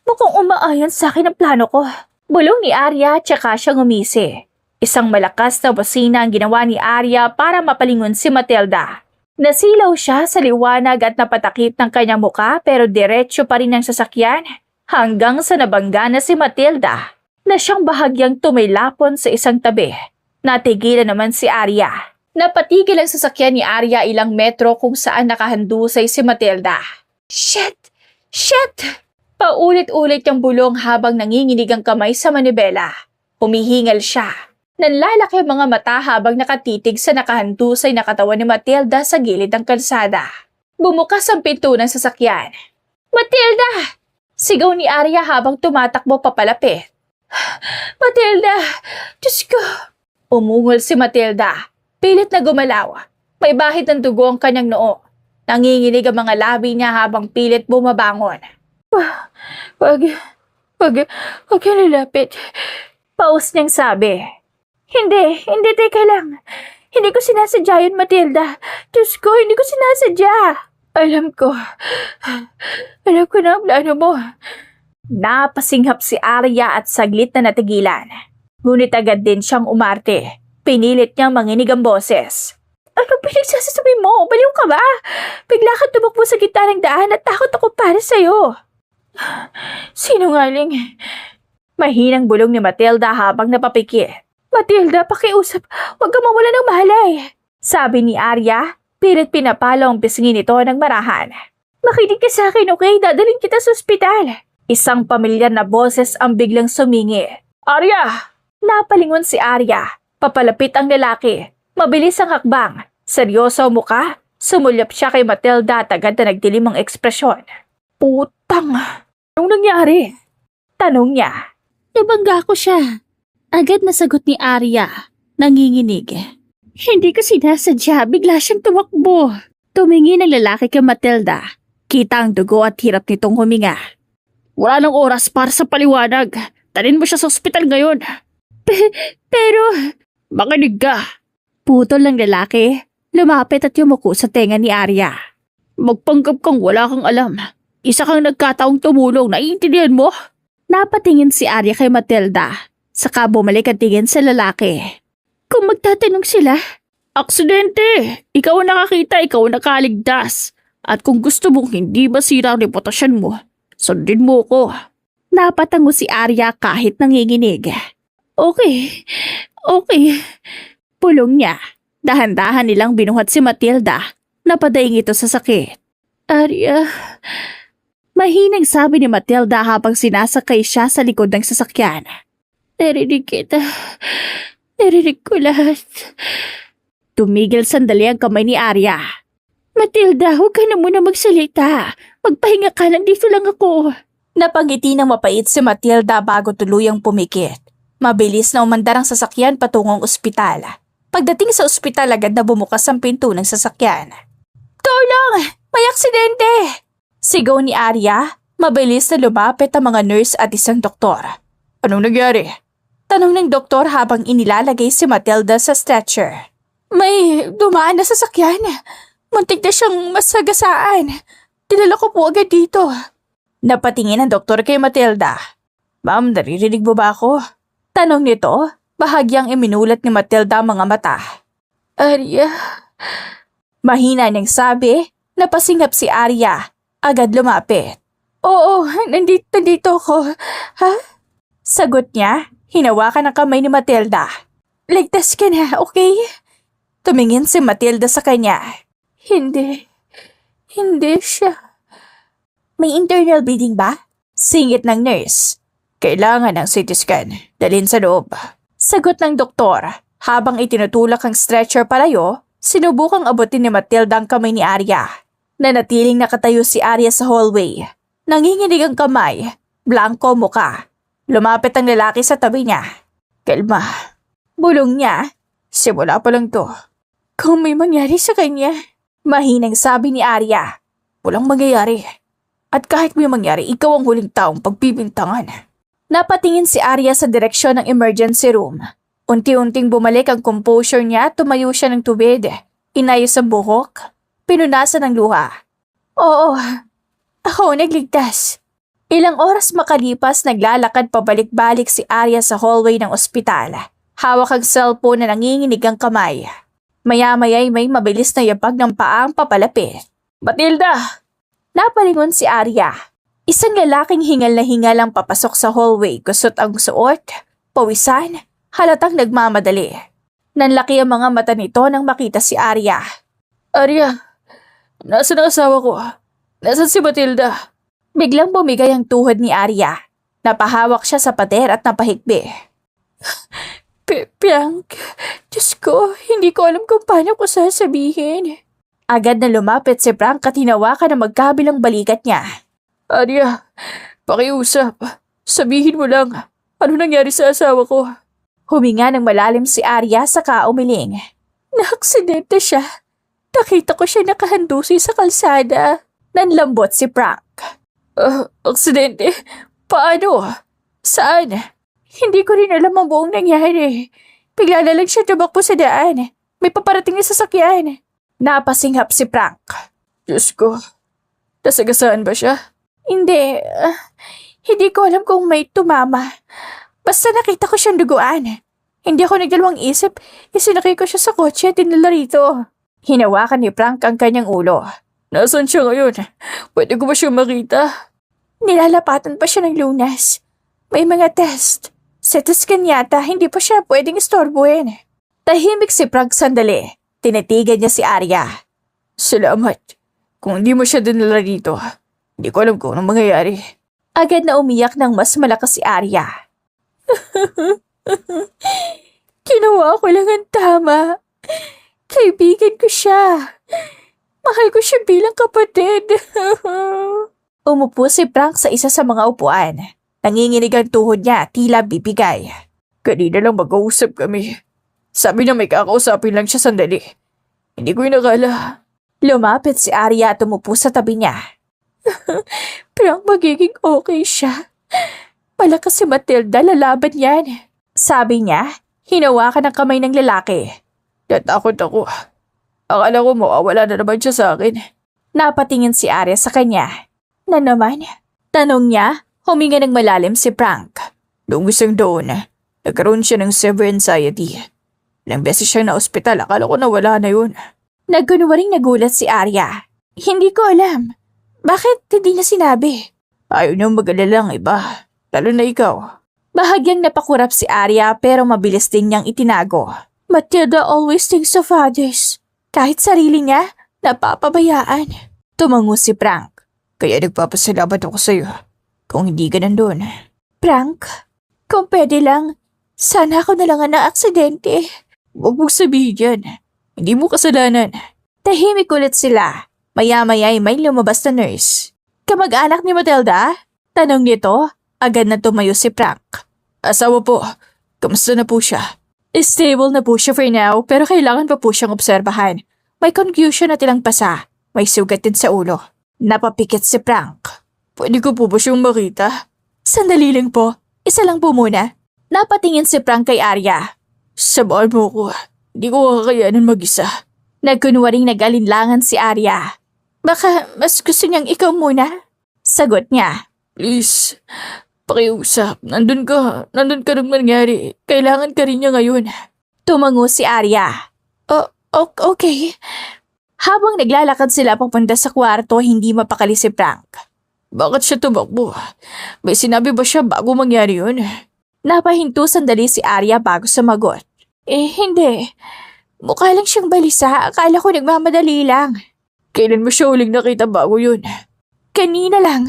Mukhang umaayon sa akin ang plano ko. Bulong ni Arya tsaka siya ngumisi. Isang malakas na bosina ang ginawa ni Arya para mapalingon si Matilda. Nasilaw siya sa liwanag at napatakip ng kanyang muka pero diretso pa rin ang sasakyan hanggang sa nabangga na si Matilda na siyang bahagyang tumaylapon sa isang tabi. Natigilan naman si Arya. Napatigil ang sasakyan ni Arya ilang metro kung saan nakahandusay si Matilda. Shit! Shit! Paulit-ulit yung bulong habang nanginginig ang kamay sa manibela. Humihingal siya. Nanlalaki ang mga mata habang nakatitig sa nakahandusay na katawan ni Matilda sa gilid ng kalsada. Bumukas ang pinto ng sasakyan. Matilda! Sigaw ni Arya habang tumatakbo papalapit. Matilda! Diyos ko! Umungol si Matilda. Pilit na gumalaw. May bahid ng dugo ang kanyang noo. Nanginginig ang mga labi niya habang pilit bumabangon. Wag ka lalapit. Paus niyang sabi. Hindi, teka lang. Hindi ko sinasadya yun, Matilda. Diyos ko, hindi ko sinasadya. Alam ko na ang plano mo. Napasinghap si Arya at saglit na natigilan. Ngunit agad din siyang umarte. Pinilit niyang manginig ang boses. Ano pinagsasasabi mo? Baliw ka ba? Bigla ka tumakbo sa gitna ng daan at takot ako para sa'yo. Sinungaling. Mahinang bulong ni Matilda habang napapikit. Matilda, pakiusap. Huwag ka mawala ng malay. Sabi ni Arya, pilit pinapalo ang pisngi nito ng marahan. Makinig ka sa akin, okay? Dadalhin kita sa ospital. Isang pamilyar na boses ang biglang sumingi. Arya! Napalingon si Arya. Papalapit ang lalaki. Mabilis ang hakbang. Seryoso ang muka. Sumulyap siya kay Matilda at agad na nagdilim ang ekspresyon. Putang! Anong nangyari? Tanong niya. Nabangga ko siya. Agad na sagot ni Arya. Nanginginig. Hindi ko sinasadya, bigla siyang tumakbo. Tumingin ang lalaki kay Matilda. Kita ang dugo at hirap nitong huminga. Wala nang oras para sa paliwanag. Dalhin mo siya sa ospital ngayon. Pero... Makinig ka. Putol ng lalaki. Lumapit at yumuko sa tenga ni Arya. Magpanggap kang wala kang alam. Isa kang nagkataong tumulong, naiintindihan mo? Napatingin si Arya kay Matilda. Saka bumalik at tingin sa lalaki. Kung magtatanong sila, aksidente! Ikaw ang nakakita, ikaw ang nakaligtas. At kung gusto mong hindi masira ang reputasyon mo, sundin mo ko. Napatango si Arya kahit nanginginig. Okay. Pulong niya. Dahan-dahan nilang binuhat si Matilda. Napadaing ito sa sakit. Arya... Mahinang sabi ni Matilda habang sinasakay siya sa likod ng sasakyan. Narinig kita. Narinig ko lahat. Tumigil sandali ang kamay ni Arya. Matilda, huwag ka na muna magsalita. Magpahinga ka, nandito lang ako. Napangiti ng mapait si Matilda bago tuluyang pumikit. Mabilis na umandar ang sasakyan patungong ospital. Pagdating sa ospital, agad na bumukas ang pinto ng sasakyan. Tulong! May aksidente! Sigaw ni Arya. Mabilis na lumapit ang mga nurse at isang doktor. Anong nangyari? Tanong ng doktor habang inilalagay si Matilda sa stretcher. May dumaan na sasakyan. Muntik na siyang masagasaan. Dinala ko po agad dito. Napatingin ang doktor kay Matilda. Ma'am, naririnig mo ba ako? Tanong nito, bahagyang iminulat ni Matilda ang mga mata. Arya... Mahina niyang sabi, napasingap si Arya. Agad lumapit. Oo, nandito ako. Ha? Sagot niya, hinawakan ang kamay ni Matilda. Ligtas ka na, okay? Tumingin si Matilda sa kanya. Hindi siya. May internal bleeding ba? Singit ng nurse. Kailangan ng CT scan. Dalhin sa loob. Sagot ng doktor. Habang itinutulak ang stretcher palayo, sinubukang abutin ni Matilda ang kamay ni Arya. Nanatiling nakatayo si Arya sa hallway. Nanginginig ang kamay. Blanco muka. Lumapit ang lalaki sa tabi niya. Kalma. Bulong niya. Simula pa lang to. Kung may mangyari sa kanya. Mahinang sabi ni Arya. Walang mangyayari. At kahit may mangyari, ikaw ang huling taong pagbibintangan. Napatingin si Arya sa direksyon ng emergency room. Unti-unting bumalik ang composure niya at tumayo siya ng tubig. Inayos ang buhok. Pinunasan ng luha. Oo, ako nagligtas. Ilang oras makalipas, naglalakad pabalik-balik si Arya sa hallway ng ospital. Hawak ang cellphone na nanginginig ang kamay. Maya-maya'y may mabilis na yabag ng paang papalapit. Matilda! Napalingon si Arya. Isang lalaking hingal na hingal ang papasok sa hallway, gusot ang suot, pawisan, halatang nagmamadali. Nanlaki ang mga mata nito nang makita si Arya. Arya! Nasaan ang asawa ko? Nasaan si Matilda? Biglang bumigay ang tuhod ni Arya. Napahawak siya sa pader at napahikbi. Piang, Diyos ko, hindi ko alam kung paano ko sasabihin. Agad na lumapit si Frank at hinawakan ang magkabilang balikat niya. Arya, pakiusap. Sabihin mo lang, ano nangyari sa asawa ko? Huminga ng malalim si Arya saka umiling. Naaksidente siya. Nakita ko siya nakahandusi sa kalsada. Nanlambot si Frank. Aksidente? Paano? Saan? Hindi ko rin alam ang buong nangyari. Bigla na lang siya tumakbo sa daan. May paparating na sasakyan. Napasinghap si Frank. Diyos ko, nasagasaan ba siya? Hindi. Hindi ko alam kung may tumama. Basta nakita ko siyang duguan. Hindi ako nagdalawang isip. Isinakay ko siya sa kotse at dinala rito. Hinawakan ni Frank ang kanyang ulo. Nasaan siya ngayon? Pwede ko ba siyang makita? Nilalapatan pa siya ng lunas. May mga test. CT scan yata, hindi pa siya pwedeng istorbohin. Tahimik si Frank sandali. Tinitigan niya si Arya. Salamat. Kung hindi mo siya dinala dito, hindi ko alam kung anong mangyayari. Agad na umiyak ng mas malakas si Arya. Ginawa ko lang ang tama. Kaibigan ko siya. Mahal ko siya bilang kapatid. Umupo si Frank sa isa sa mga upuan. Nanginginig ang tuhod niya, tila bibigay. Kanina lang mag-uusap kami. Sabi niya may kakausapin lang siya sandali. Hindi ko inakala. Lumapit si Arya at umupo sa tabi niya. Frank, magiging okay siya. Malakas si Matilda, lalaban yan. Sabi niya, hinawakan ang kamay ng lalaki. Natakot ako. Akala ko mawawala na naman siya sa akin. Napatingin si Arya sa kanya. Na naman? Tanong niya, huminga ng malalim si Frank. Noong isang doon, nagkaroon siya ng severe anxiety. Ilang beses siyang na-ospital, akala ko nawala na yun. Nagkunwaring nagulat si Arya. Hindi ko alam. Bakit hindi niya sinabi? Ayaw niyang mag-alala ang iba, lalo na ikaw. Bahagyang napakurap si Arya pero mabilis din niyang itinago. Matilda always thinks of others. Kahit sarili niya, napapabayaan. Tumango si Frank. Kaya nagpapasalamat ako sa'yo kung hindi ka nandun. Frank, kung pwede lang, sana ako na lang ang na-aksidente. Huwag mong sabihin yan. Hindi mo kasalanan. Tahimik ulit sila. Maya-maya ay may lumabas na nurse. Kamag-anak ni Matilda? Tanong nito, agad na tumayo si Frank. Asawa po, kamusta na po siya? Stable na po siya for now pero kailangan pa po siyang obserbahan. May confusion at ilang pasa. May sugat din sa ulo. Napapikit si Frank. Pwede ko po ba siyang makita? Sandali lang po. Isa lang po muna. Napatingin si Frank kay Arya. Samahan mo ko. Hindi ko kakayanan mag-isa. Nagkunwaring nag-alinlangan si Arya. Baka mas gusto niyang ikaw muna? Sagot niya. Please, pakiusap. Nandun ka nung nangyari. Kailangan ka rin niya ngayon. Tumango si Arya. Okay. Habang naglalakad sila papunta sa kwarto, hindi mapakali si Frank. Bakit siya tumakbo? May sinabi ba siya bago mangyari yun? Napahinto sandali si Arya bago sumagot. Hindi. Mukha lang siyang balisa. Akala ko nagmamadali lang. Kailan mo siya uling nakita bago yun? Kanina lang.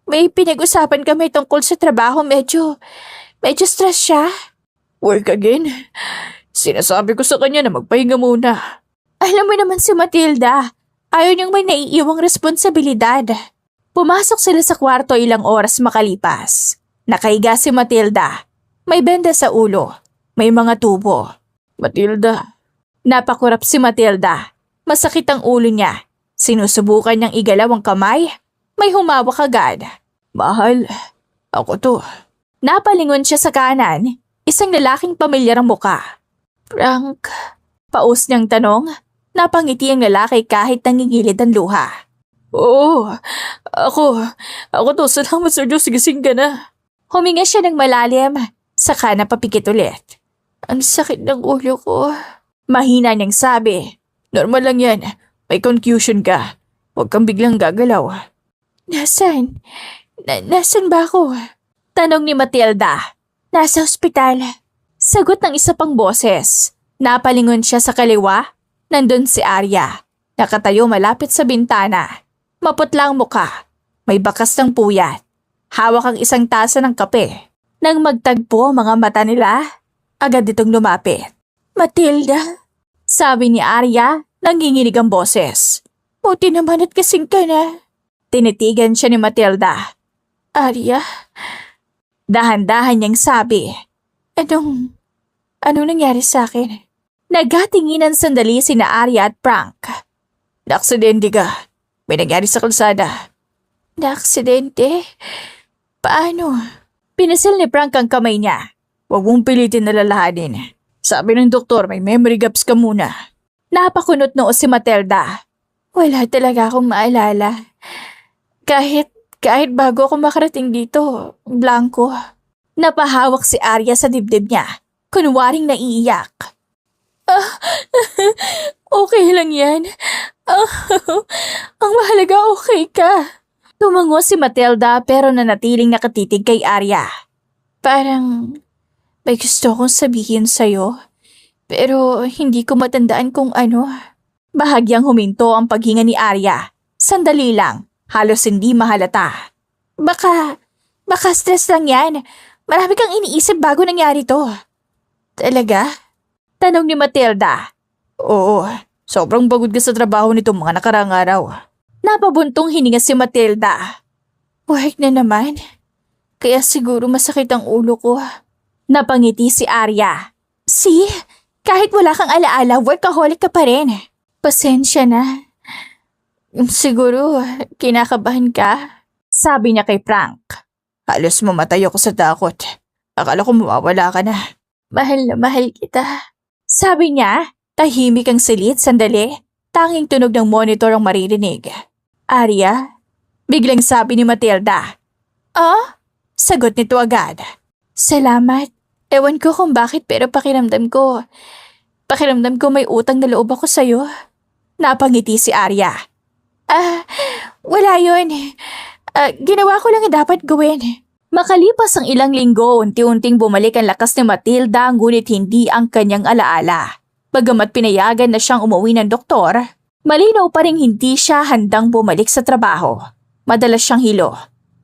May pinag-usapan kami tungkol sa trabaho. Medyo stress siya. Work again? Sinasabi ko sa kanya na magpahinga muna. Alam mo naman si Matilda. Ayaw niyang may naiiwang responsibilidad. Pumasok sila sa kwarto ilang oras makalipas. Nakahiga si Matilda. May benda sa ulo. May mga tubo. Matilda. Napakurap si Matilda. Masakit ang ulo niya. Sinusubukan niyang igalaw ang kamay. May humawak agad. Mahal, ako to. Napalingon siya sa kanan. Isang lalaking pamilyar ang muka. Frank, paus niyang tanong. Napangiti ang lalaki kahit nangingilid ang luha. Oo, ako to. Salamat sa Diyos, gising ka na. Huminga siya ng malalim. Saka napapikit ulit. Ang sakit ng ulo ko. Mahina niyang sabi. Normal lang yan. May confusion ka. Huwag kang biglang gagalaw. Nasaan? Nasaan ba ako? Tanong ni Matilda. Nasa ospital. Sagot ng isa pang boses. Napalingon siya sa kaliwa. Nandun si Arya. Nakatayo malapit sa bintana. Maputla ang muka. May bakas ng puyat. Hawak ang isang tasa ng kape. Nang magtagpo ang mga mata nila, agad itong lumapit. Matilda, sabi ni Arya, nanginginig ang boses. Buti naman at kasing ka na. Tinitigan siya ni Matilda. Arya? Dahan-dahan niyang sabi. Anong nangyari sa akin? Naghatinginan sandali sina Arya at Frank. Naaksidente ka. May nangyari sa kalsada. Naaksidente? Paano? Pinasil ni Frank ang kamay niya. Huwag mong pilitin na lalahanin. Sabi ng doktor, may memory gaps ka muna. Napakunot noo si Matilda. Wala talaga akong maalala. Kahit bago ako makarating dito, blanco. Napahawak si Arya sa dibdib niya. Kunwaring naiiyak. Okay lang yan. Ang mahalaga okay ka. Tumango si Matilda pero nanatiling nakatitig kay Arya. Parang may gusto akong sabihin sa'yo. Pero hindi ko matandaan kung ano. Bahagyang huminto ang paghinga ni Arya. Sandali lang. Halos hindi mahalata. Baka stress lang yan. Marami kang iniisip bago nangyari to. Talaga? Tanong ni Matilda. Oo, Sobrang pagod ka sa trabaho nitong mga nakaraang araw. Napabuntong hininga si Matilda. Work na naman. Kaya siguro masakit ang ulo ko. Napangiti si Arya. See? Kahit wala kang alaala, workaholic ka pa rin. Pasensya na. Siguro, kinakabahan ka? Sabi niya kay Frank. Halos mamatay ako sa takot. Akala ko mawawala ka na. Mahal na mahal kita. Sabi niya, tahimik ang silid sandali. Tanging tunog ng monitor ang maririnig. Arya? Biglang sabi ni Matilda. Ah? Sagot nito agad. Salamat. Ewan ko kung bakit pero pakiramdam ko may utang na loob ako sa'yo. Napangiti si Arya. Wala yun. Ginawa ko lang ang dapat gawin. Makalipas ang ilang linggo, unti-unting bumalik ang lakas ni Matilda ngunit hindi ang kanyang alaala. Bagamat pinayagan na siyang umuwi ng doktor, malinaw pa rin hindi siya handang bumalik sa trabaho. Madalas siyang hilo.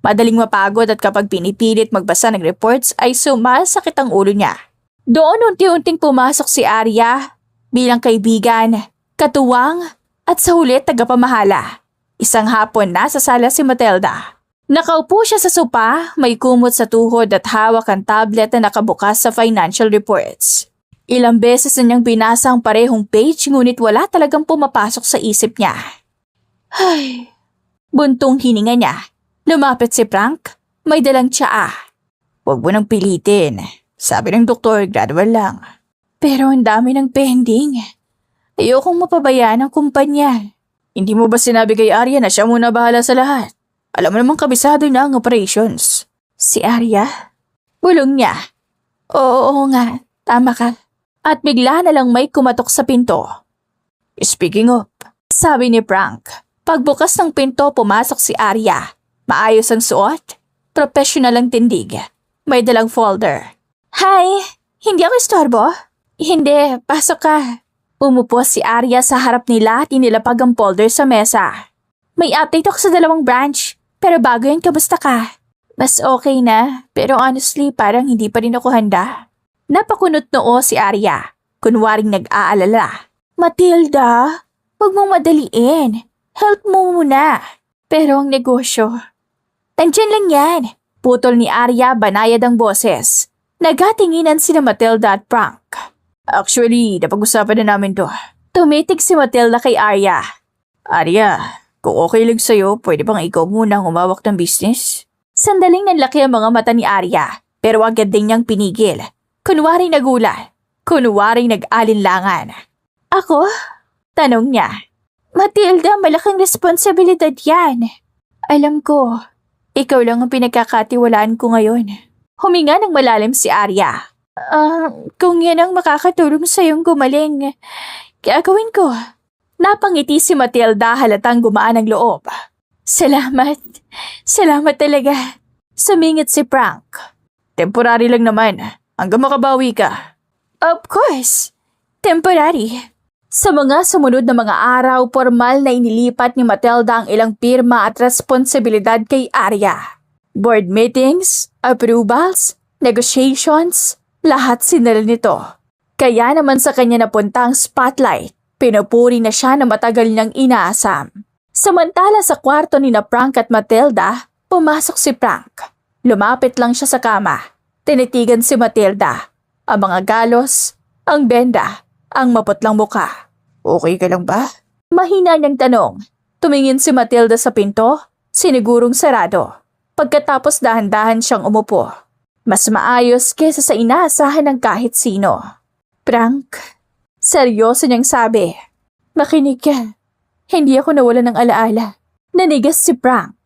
Madaling mapagod at kapag pinipilit magbasa ng reports ay sumasakit ang ulo niya. Doon unti-unting pumasok si Arya bilang kaibigan, katuwang at sa huli tagapamahala. Isang hapon na sa sala si Matilda. Nakaupo siya sa sopa, may kumot sa tuhod at hawak ang tablet na nakabukas sa financial reports. Ilang beses na niyang binasa ang parehong page ngunit wala talagang pumapasok sa isip niya. Ay, buntong hininga niya. Lumapit si Frank, may dalang tsaa. Huwag mo nang pilitin. Sabi ng doktor, gradual lang. Pero ang dami ng pending. Ayokong mapabayaan ang kumpanya. Hindi mo ba sinabi kay Arya na siya muna bahala sa lahat? Alam mo namang kabisado na ang operations. Si Arya? Bulong niya. Oo nga, tama ka. At bigla na lang may kumatok sa pinto. Speaking of, sabi ni Frank. Pagbukas ng pinto, pumasok si Arya. Maayos ang suot, professional ang tindig. May dalang folder. Hi, hindi ako istorbo? Hindi, pasok ka. Umupo si Arya sa harap nila at inilapag ang folder sa mesa. May update ako sa 2 branch, pero bago yan, kamusta ka? Mas okay na, pero honestly parang hindi pa rin ako handa. Napakunot noo si Arya, kunwaring nag-aalala. Matilda, huwag mong madaliin. Help mo muna. Pero ang negosyo, nandyan lang yan. Putol ni Arya, banayad ang boses. Nagatinginan sina Matilda at Frank. Actually, napag-usapan na namin to. Tumitig si Matilda kay Arya. Arya, kung okay lang sa'yo, pwede bang ikaw muna ang humawak ng business? Sandaling nanlaki ang mga mata ni Arya, pero agad din niyang pinigil. Kunwaring nagulat, kunwaring nag-alinlangan. Ako? Tanong niya. Matilda, malaking responsibilidad yan. Alam ko. Ikaw lang ang pinagkakatiwalaan ko ngayon. Huminga ng malalim si Arya. Kung yan ang makakatulong sa'yong gumaling, gagawin ko. Napangiti si Matilda, halatang gumaan ang loob. Salamat. Salamat talaga. Sumingit si Frank. Temporary lang naman, hanggang makabawi ka. Of course. Temporary. Sa mga sumunod na mga araw, formal na inilipat ni Matilda ang ilang pirma at responsibilidad kay Arya. Board meetings, approvals, negotiations, lahat sinala nito. Kaya naman sa kanya napunta ang spotlight, pinupuri na siya na matagal niyang inaasam. Samantala sa kwarto ni na Frank at Matilda, pumasok si Frank. Lumapit lang siya sa kama. Tinitigan si Matilda. Ang mga galos, ang benda, ang maputlang muka. Okay ka lang ba? Mahina niyang tanong. Tumingin si Matilda sa pinto, sinigurong sarado. Pagkatapos dahan-dahan siyang umupo. Mas maayos kesa sa inaasahan ng kahit sino. Frank, seryoso niyang sabi. Makinig ka. Hindi ako nawalan ng alaala. Nanigas si Frank.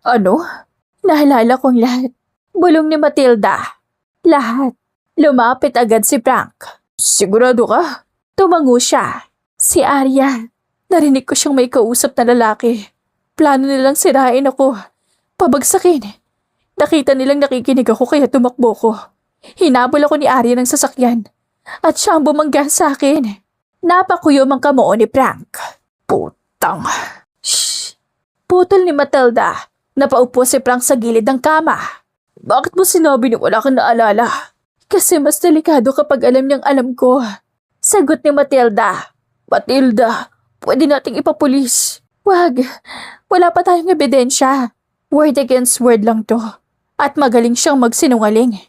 Ano? Nahalala kong lahat. Bulong ni Matilda. Lahat. Lumapit agad si Frank. Sigurado ka? Tumango siya. Si Arya. Narinig ko siyang may kausap na lalaki. Plano nilang sirain ako. Pabagsakin. Nakita nilang nakikinig ako kaya tumakbo ko. Hinabol ako ni Arya ng sasakyan. At siya ang bumangga sa akin. Napakuyom ang kamoo ni Frank. Putang. Shh. Putol ni Matilda. Napaupo si Frank sa gilid ng kama. Bakit mo sinabi na wala kang naalala? Kasi mas delikado kapag alam niyang alam ko. Sagot ni Matilda. Matilda, pwede nating ipapulis. Wag, wala pa tayong ebidensya. Word against word lang to. At magaling siyang magsinungaling.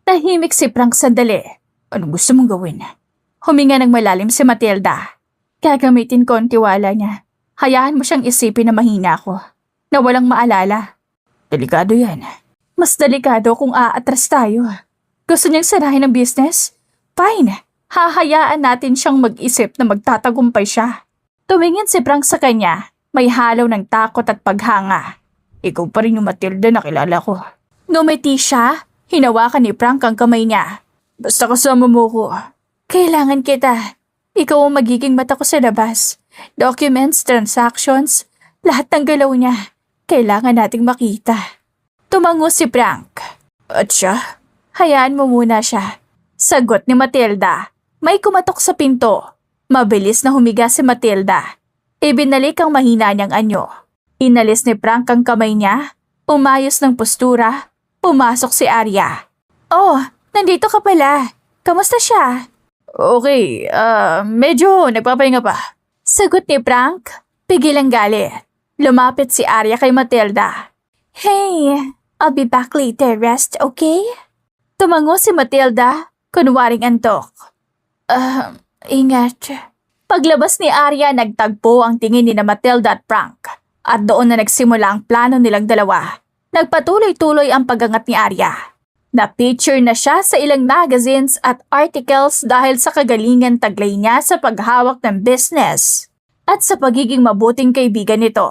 Tahimik si Frank sandali. Ano gusto mong gawin? Huminga ng malalim si Matilda. Gagamitin ko ang tiwala niya. Hayaan mo siyang isipin na mahina ako. Na walang maalala. Delikado yan. Mas delikado kung aatras tayo. Gusto niyang sarahin ang business? Fine. Hahayaan natin siyang mag-isip na magtatagumpay siya. Tumingin si Frank sa kanya. May halaw ng takot at paghanga. Ikaw pa rin yung Matilda na kilala ko. Ngumiti siya. Hinawakan ni Frank ang kamay niya. Basta kasama mo ko. Kailangan kita. Ikaw ang magiging mata ko sa labas. Documents, transactions, lahat ng galaw niya. Kailangan nating makita. Tumango si Frank. At siya? Hayaan mo muna siya. Sagot ni Matilda. May kumatok sa pinto. Mabilis na humiga si Matilda. Ibinalik ang mahina niyang anyo. Inalis ni Frank ang kamay niya. Umayos ng postura. Pumasok si Arya. Oh, nandito ka pala. Kamusta siya? Okay, medyo nagpapahinga pa. Sagot ni Frank. Pigil ang galit. Lumapit si Arya kay Matilda. Hey, I'll be back later. Rest, okay? Tumango si Matilda. Kunwaring antok. Ingat. Paglabas ni Arya, nagtagpo ang tingin ni na Matilda at Frank. At doon na nagsimula ang plano nilang dalawa. Nagpatuloy-tuloy ang pagangat ni Arya. Na-feature na siya sa ilang magazines at articles dahil sa kagalingan taglay niya sa paghawak ng business. At sa pagiging mabuting kaibigan nito,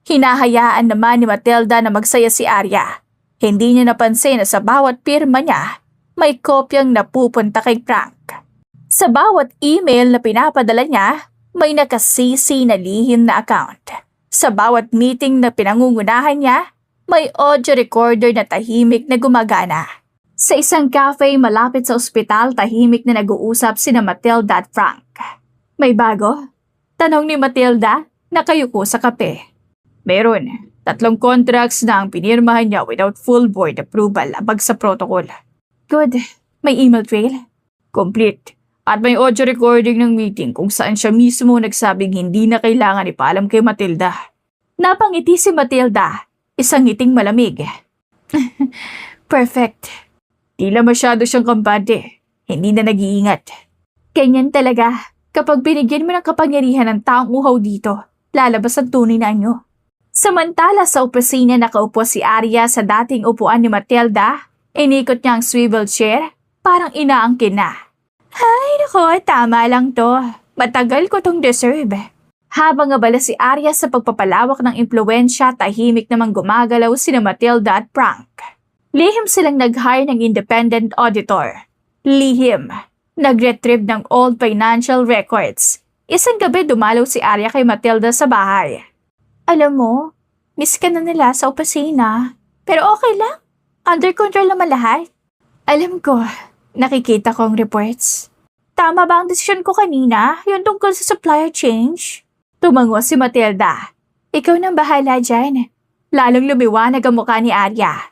hinahayaan naman ni Matilda na magsaya si Arya. Hindi niya napansin na sa bawat pirma niya, may kopyang napupunta kay Frank. Sa bawat email na pinapadala niya, may nakasisi na lihim na account. Sa bawat meeting na pinangungunahan niya, may audio recorder na tahimik na gumagana. Sa isang cafe malapit sa ospital, tahimik na nag-uusap sina Matilda at Frank. May bago? Tanong ni Matilda, nakayuko sa kape. Meron. 3 contracts na ang pinirmahan niya without full board approval labag sa protocol. Good. May email trail? Complete. At may audio recording ng meeting kung saan siya mismo nagsabing hindi na kailangan ipaalam kay Matilda. Napangiti si Matilda. Isang ngiting malamig. Perfect. Tila masyado siyang kampante. Hindi na nag-iingat. Ganyan talaga. Kapag binigyan mo ng kapangyarihan ng taong uhaw dito, lalabas ang tunay na anyo. Samantala sa opisina nakaupo si Arya sa dating upuan ni Matilda, inikot niya ang swivel chair, parang inaangkin na. Ay nako, tama lang to. Matagal ko tong deserve. Habang abala si Arya sa pagpapalawak ng impluwensya, tahimik namang gumagalaw sina Matilda at Frank. Lihim silang nag-hire ng independent auditor. Lihim. Nag-retrieve ng old financial records. Isang gabi dumalaw si Arya kay Matilda sa bahay. Alam mo, miss ka na nila sa opisina. Pero okay lang. Under control naman lahat. Alam ko, nakikita ko ang reports. Tama ba ang desisyon ko kanina? Yung tungkol sa supplier change? Tumango si Matilda. Ikaw nang bahala dyan. Lalong lumiwanag ang mukha ni Arya.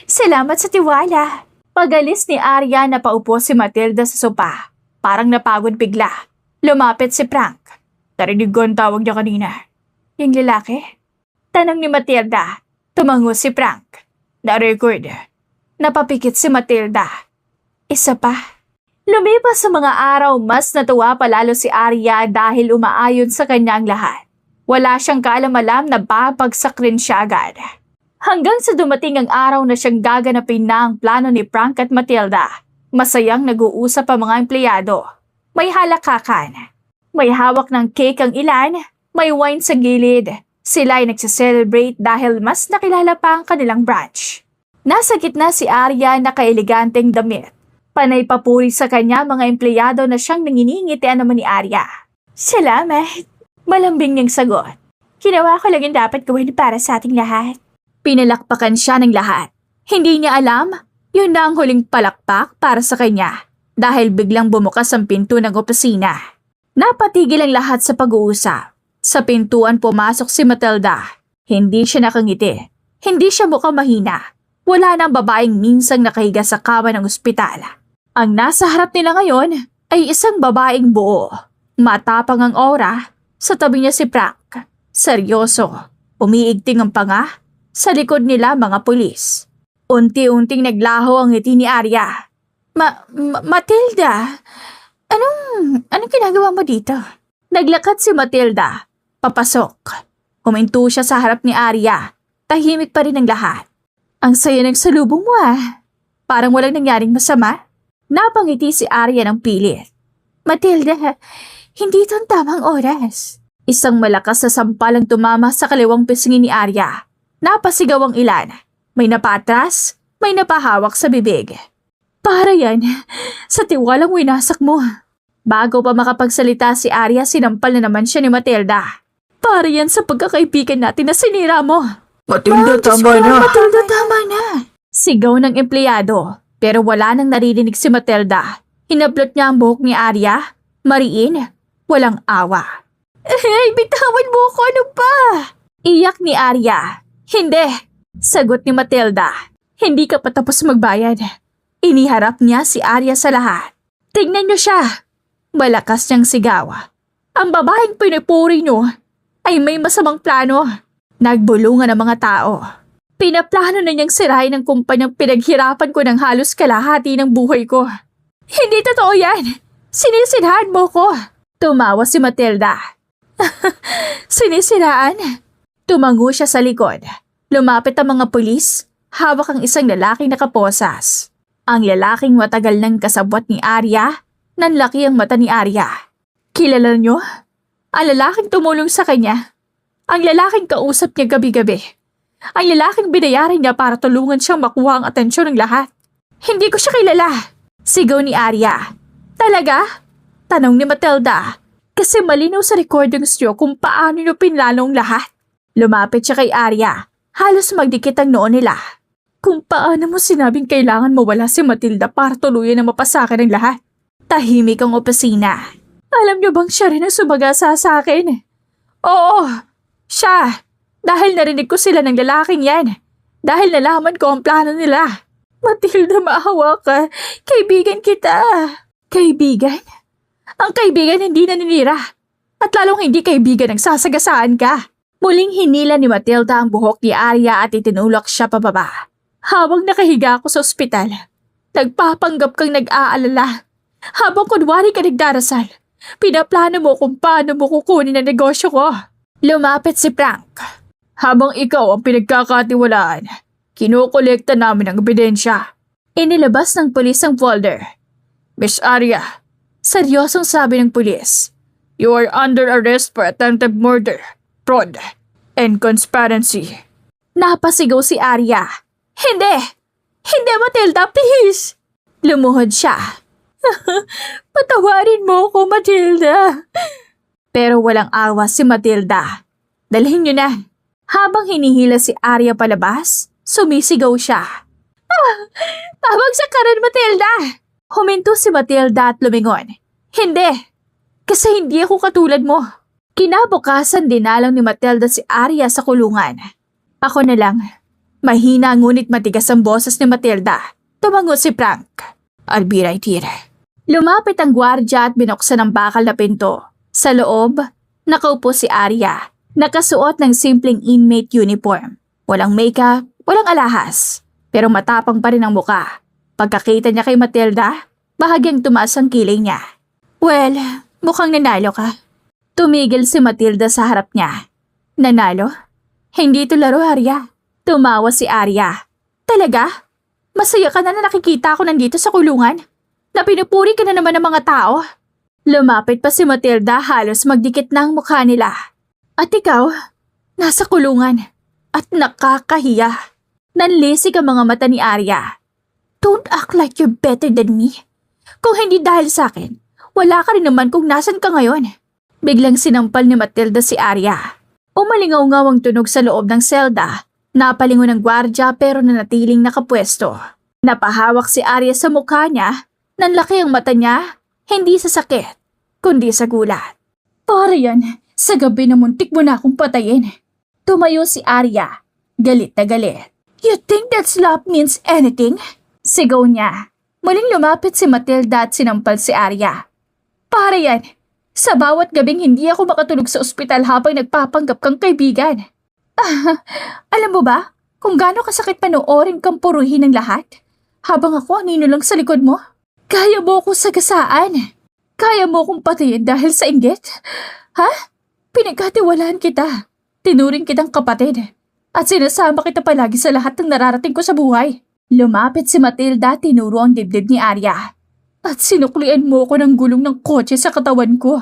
Salamat sa tiwala. Pagalis ni Arya, napaupo si Matilda sa sopa. Parang napagod bigla. Lumapit si Frank. Narinig ko ang tawag niya kanina. Yung lalaki? Tanong ni Matilda. Tumango si Frank. Na-record. Napapikit si Matilda. Isa pa. Lumipas sa mga araw, mas natuwa palalo si Arya dahil umaayon sa kanya ang lahat. Wala siyang kaalam-alam na babagsak rin siya agad. Hanggang sa dumating ang araw na siyang gaganapin na ang plano ni Frank at Matilda. Masayang nag-uusap ang mga empleyado. May halakakan. May hawak ng cake ang ilan, may wine sa gilid. Sila ay nagsiselebrate dahil mas nakilala pa ang kanilang branch. Nasa gitna si Arya na kaeleganteng damit. Panay papuri sa kanya mga empleyado na siyang nanginingitian naman ni Arya. Salamat. Malambing niyang sagot. Ginawa ko lang yung dapat gawin para sa ating lahat. Pinalakpakan siya ng lahat. Hindi niya alam, yun na ang huling palakpak para sa kanya dahil biglang bumukas ang pinto ng opisina. Napatigil ang lahat sa pag-uusap. Sa pintuan pumasok si Matilda. Hindi siya nakangiti. Hindi siya mukhang mahina. Wala nang babaeng minsang nakahiga sa kama ng ospital. Ang nasa harap nila ngayon ay isang babaeng buo. Matapang ang aura, sa tabi niya si Frank. Seryoso, umiigting ang panga. Sa likod nila mga pulis. Unti-unting naglaho ang ngiti ni Arya. Matilda, anong ginagawa mo dito? Naglakad si Matilda, papasok. Huminto siya sa harap ni Arya. Tahimik pa rin ang lahat. Ang saya ng salubong mo Parang walang nangyaring masama. Napangiti si Arya ng pilit. Matilda, hindi ito ang tamang oras. Isang malakas na sampal ang tumama sa kaliwang pisngi ni Arya. Napasigaw ang ilan. May napatras, may napahawak sa bibig. Para yan, sa tiwalang winasak mo. Bago pa makapagsalita si Arya, sinampal na naman siya ni Matilda. Para yan sa pagkakaibigan natin na sinira mo. Matilda, tama na. Matilda, tama na. Sigaw ng empleyado, pero wala nang naririnig si Matilda. Hinablot niya ang buhok ni Arya. Mariin, walang awa. Bitawan mo ako, ano pa? Iyak ni Arya. Hindi, sagot ni Matilda. Hindi ka pa tapos magbayad. Iniharap niya si Arya sa lahat. Tingnan niyo siya. Malakas niyang sigaw. Ang babaeng pinupuri niyo ay may masamang plano. Nagbulungan ang mga tao. Pinaplano na niyang sirain ang kumpanyang pinaghirapan ko ng halos kalahati ng buhay ko. Hindi totoo yan. Sinisiraan mo ko. Tumawa si Matilda. Sinisiraan? Tumango siya sa likod. Lumapit ang mga pulis. Hawak ang isang lalaking nakaposas. Ang lalaking matagal ng kasabwat ni Arya. Nanlaki ang mata ni Arya. Kilala niyo? Ang lalaking tumulong sa kanya. Ang lalaking kausap niya gabi-gabi. Ang lalaking binayaran niya para tulungan siyang makuha ang atensyon ng lahat. Hindi ko siya kilala. Sigaw ni Arya. Talaga? Tanong ni Matilda. Kasi malinaw sa recordings niyo kung paano niyo pinlano ang lahat. Lumapit siya kay Arya. Halos magdikit ang noo nila. Kung paano mo sinabing kailangan mawala si Matilda para tuluyan na mapasakin ang lahat. Tahimik ang opisina. Alam niyo bang siya rin ang sumagasa sa akin? Oo, siya. Dahil narinig ko sila ng lalaking yan. Dahil nalaman ko ang plano nila. Matilda, maawa ka. Kaibigan kita. Kaibigan? Ang kaibigan hindi naninira. At lalong hindi kaibigan ang sasagasaan ka. Muling hinila ni Matilda ang buhok ni Arya at itinulak siya pababa. Habang nakahiga ako sa ospital, nagpapanggap kang nag-aalala. Habang kunwari ka nagdarasal, pinaplano mo kung paano mo kukunin ang negosyo ko. Lumapit si Frank. Habang ikaw ang pinagkakatiwalaan, kinukolekta namin ang ebidensya. Inilabas ng pulis ang folder. Miss Arya, seryosong sabi ng pulis, you are under arrest for attempted murder, fraud, and conspiracy. Napasigaw si Arya. Hindi! Hindi, Matilda, please! Lumuhod siya. Patawarin mo ako, Matilda. Pero walang awa si Matilda. Dalhin niyo na. Habang hinihila si Arya palabas, sumisigaw siya. Pabagsak ka rin, Matilda! Huminto si Matilda at lumingon. Hindi! Kasi hindi ako katulad mo. Kinabukasan dinalang ni Matilda si Arya sa kulungan. Ako na lang. Mahina ngunit matigas ang boses ni Matilda. Tumango si Frank. I'll be right here. Lumapit ang gwardya at binuksan ang bakal na pinto. Sa loob, nakaupo si Arya. Nakasuot ng simpleng inmate uniform. Walang makeup, walang alahas. Pero matapang pa rin ang muka. Pagkakita niya kay Matilda, bahagyang tumaas ang kilay niya. Well, mukhang nanalo ka. Tumigil si Matilda sa harap niya. Nanalo? Hindi ito laro, Arya. Tumawa si Arya. Talaga? Masaya ka na nakikita ako nandito sa kulungan? Na pinupuri ka na naman ng mga tao? Lumapit pa si Matilda, halos magdikit na ang mukha nila. At ikaw, nasa kulungan at nakakahiya. Nanlisik ang mga mata ni Arya. Don't act like you're better than me. Kung hindi dahil sa akin, wala ka rin naman kung nasan ka ngayon. Biglang sinampal ni Matilda si Arya. Umalingaw-ngaw ang tunog sa loob ng selda. Napalingon ng gwardya pero nanatiling nakapwesto. Napahawak si Arya sa mukha niya. Nanlaki ang mata niya, hindi sa sakit, kundi sa gulat. Para yan. Sa gabi na muntik mo na akong patayin. Tumayo si Arya. Galit na galit. You think that slap means anything? Sigaw niya. Muling lumapit si Matilda at sinampal si Arya. Para yan. Sa bawat gabing hindi ako makatulog sa ospital habang nagpapanggap kang kaibigan. Alam mo ba kung gaano kasakit panoorin kang puruhin ng lahat? Habang ako ang lang sa likod mo. Kaya mo akong sagasaan. Kaya mo akong patayin dahil sa inggit? Ha? Pinagkatiwalaan kita. Tinuring kitang kapatid. At sinasama kita palagi sa lahat ng nararating ko sa buhay. Lumapit si Matilda, tinuro ang dibdib ni Arya. At sinuklian mo ko ng gulong ng kotse sa katawan ko.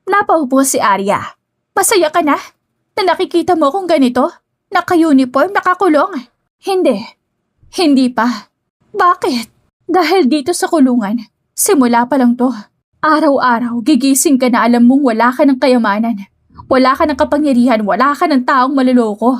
Napaupo si Arya. Masaya ka na? Na nakikita mo akong ganito? Naka-uniform, nakakulong? Hindi. Hindi pa. Bakit? Dahil dito sa kulungan, simula pa lang to. Araw-araw, gigising ka na alam mong wala ka ng kayamanan. Wala ka ng kapangyarihan, wala ka ng taong maluloko.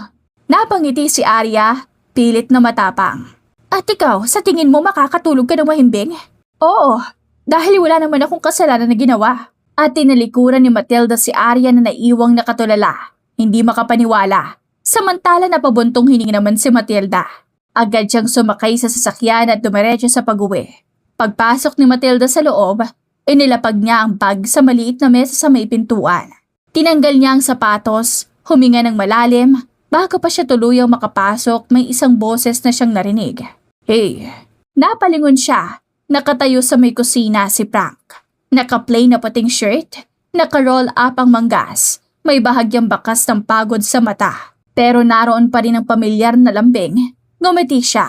Napangiti si Arya, pilit na matapang. At ikaw, sa tingin mo makakatulog ka ng mahimbing? Oo, dahil wala naman akong kasalanan na ginawa. At tinalikuran ni Matilda si Arya na naiwang nakatulala. Hindi makapaniwala. Samantala napabuntong hininga naman si Matilda. Agad siyang sumakay sa sasakyan at dumiretso sa pag-uwi. Pagpasok ni Matilda sa loob, inilapag niya ang bag sa maliit na mesa sa may pintuan. Tinanggal niya ang sapatos, huminga ng malalim, bago pa siya tuluyang makapasok may isang boses na siyang narinig. Hey! Napalingon siya. Nakatayo sa may kusina si Frank. Naka-plain na puting shirt, naka-roll up ang manggas, may bahagyang bakas ng pagod sa mata. Pero naroon pa rin ang pamilyar na lambing. Ngumiti siya.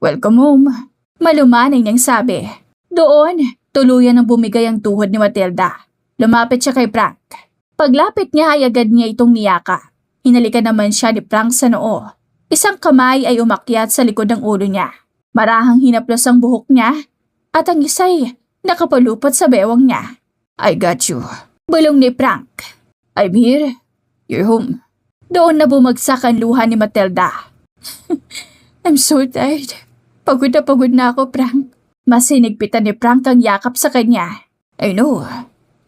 Welcome home. Malumanay niyang sabi. Doon, tuluyan ang bumigay ang tuhod ni Matilda. Lumapit siya kay Frank. Paglapit niya ay agad niya itong niyaka. Hinalikan naman siya ni Frank sa noo. Isang kamay ay umakyat sa likod ng ulo niya. Marahang hinaplos ang buhok niya at ang isa'y nakapalupot sa bewang niya. I got you. Bulong ni Frank. I'm here. You're home. Doon na bumagsak ang luha ni Matilda. I'm so tired. Pagod na ako, Frank. Mas hinigpitan ni Frank ang yakap sa kanya. I know.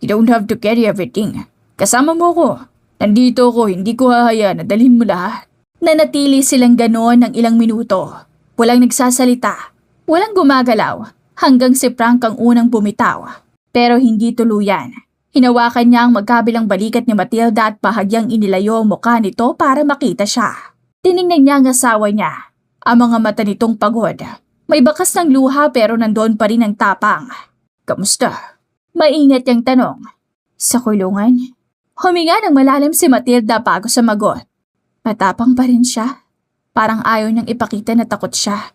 You don't have to carry everything. Kasama mo ko. Nandito ako, hindi ko hahayaan na dalhin mo lahat. Nanatili silang ganoon ng ilang minuto. Walang nagsasalita. Walang gumagalaw. Hanggang si Frank ang unang bumitaw. Pero hindi tuluyan. Hinawakan niya ang magkabilang balikat ni Matilda at bahagyang inilayo ang mukha nito para makita siya. Tiningnan niya ang asawa niya. Ang mga mata nitong pagod. May bakas ng luha pero nandoon pa rin ang tapang. Kamusta? Maingat niyang tanong. Sa kulungan? Huminga ng malalim si Matilda bago sumagot. Matapang pa rin siya. Parang ayaw niyang ipakita na takot siya.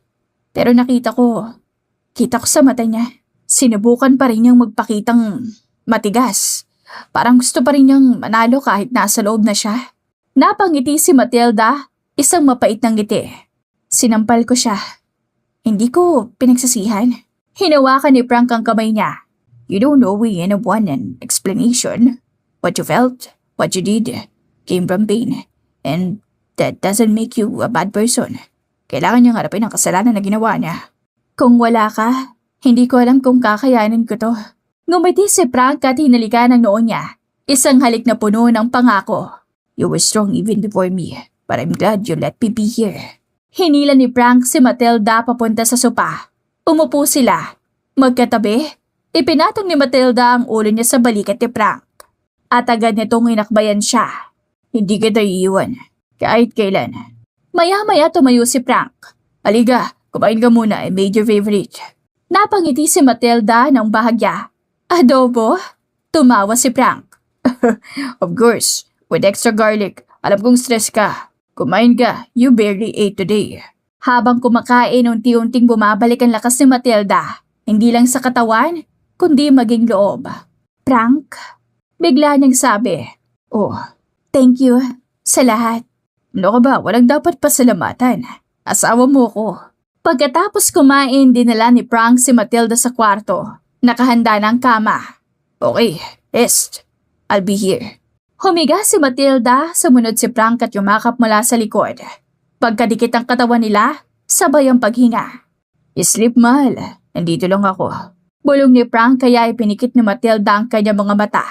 Pero kita ko sa mata niya. Sinubukan pa rin niyang magpakitang matigas. Parang gusto pa rin niyang manalo kahit nasa loob na siya. Napangiti si Matilda, isang mapait ng ngiti. Sinampal ko siya. Hindi ko pinagsasihan. Hinawakan ni Frank ang kamay niya. You don't owe anyone an explanation. What you felt, what you did, came from pain. And that doesn't make you a bad person. Kailangan niyang harapin ang kasalanan na ginawa niya. Kung wala ka, hindi ko alam kung kakayanin ko to. Ngumiti si Frank at hinalikan ang noo niya. Isang halik na puno ng pangako. You were strong even before me, but I'm glad you let me be here. Hinila ni Frank si Matilda papunta sa sopa. Umupo sila. Magkatabi, ipinatong ni Matilda ang ulo niya sa balikat ni Frank. At agad nitong inakbayan siya. Hindi kita iiwan, kahit kailan. Maya-maya tumayo si Frank. Aliga, kumain ka muna, I made your favorite. Napangiti si Matilda ng bahagya. Adobo? Tumawa si Frank. Of course, with extra garlic. Alam kong stress ka. Kumain ka, you barely ate today. Habang kumakain, unti-unting bumabalik ang lakas ni Matilda. Hindi lang sa katawan, kundi maging loob. Frank? Bigla niyang sabi. Oh, thank you sa lahat. Ano ka ba? Walang dapat pasalamatan. Asawa mo ko. Pagkatapos kumain, dinala ni Frank si Matilda sa kwarto. Nakahanda ng kama. Okay, rest. I'll be here. Humiga si Matilda, sumunod si Frank at yumakap mula sa likod. Pagkadikit ang katawan nila, sabay ang paghinga. Sleep, mahal. Nandito lang ako. Bulong ni Frank kaya ipinikit ni Matilda ang kanyang mga mata.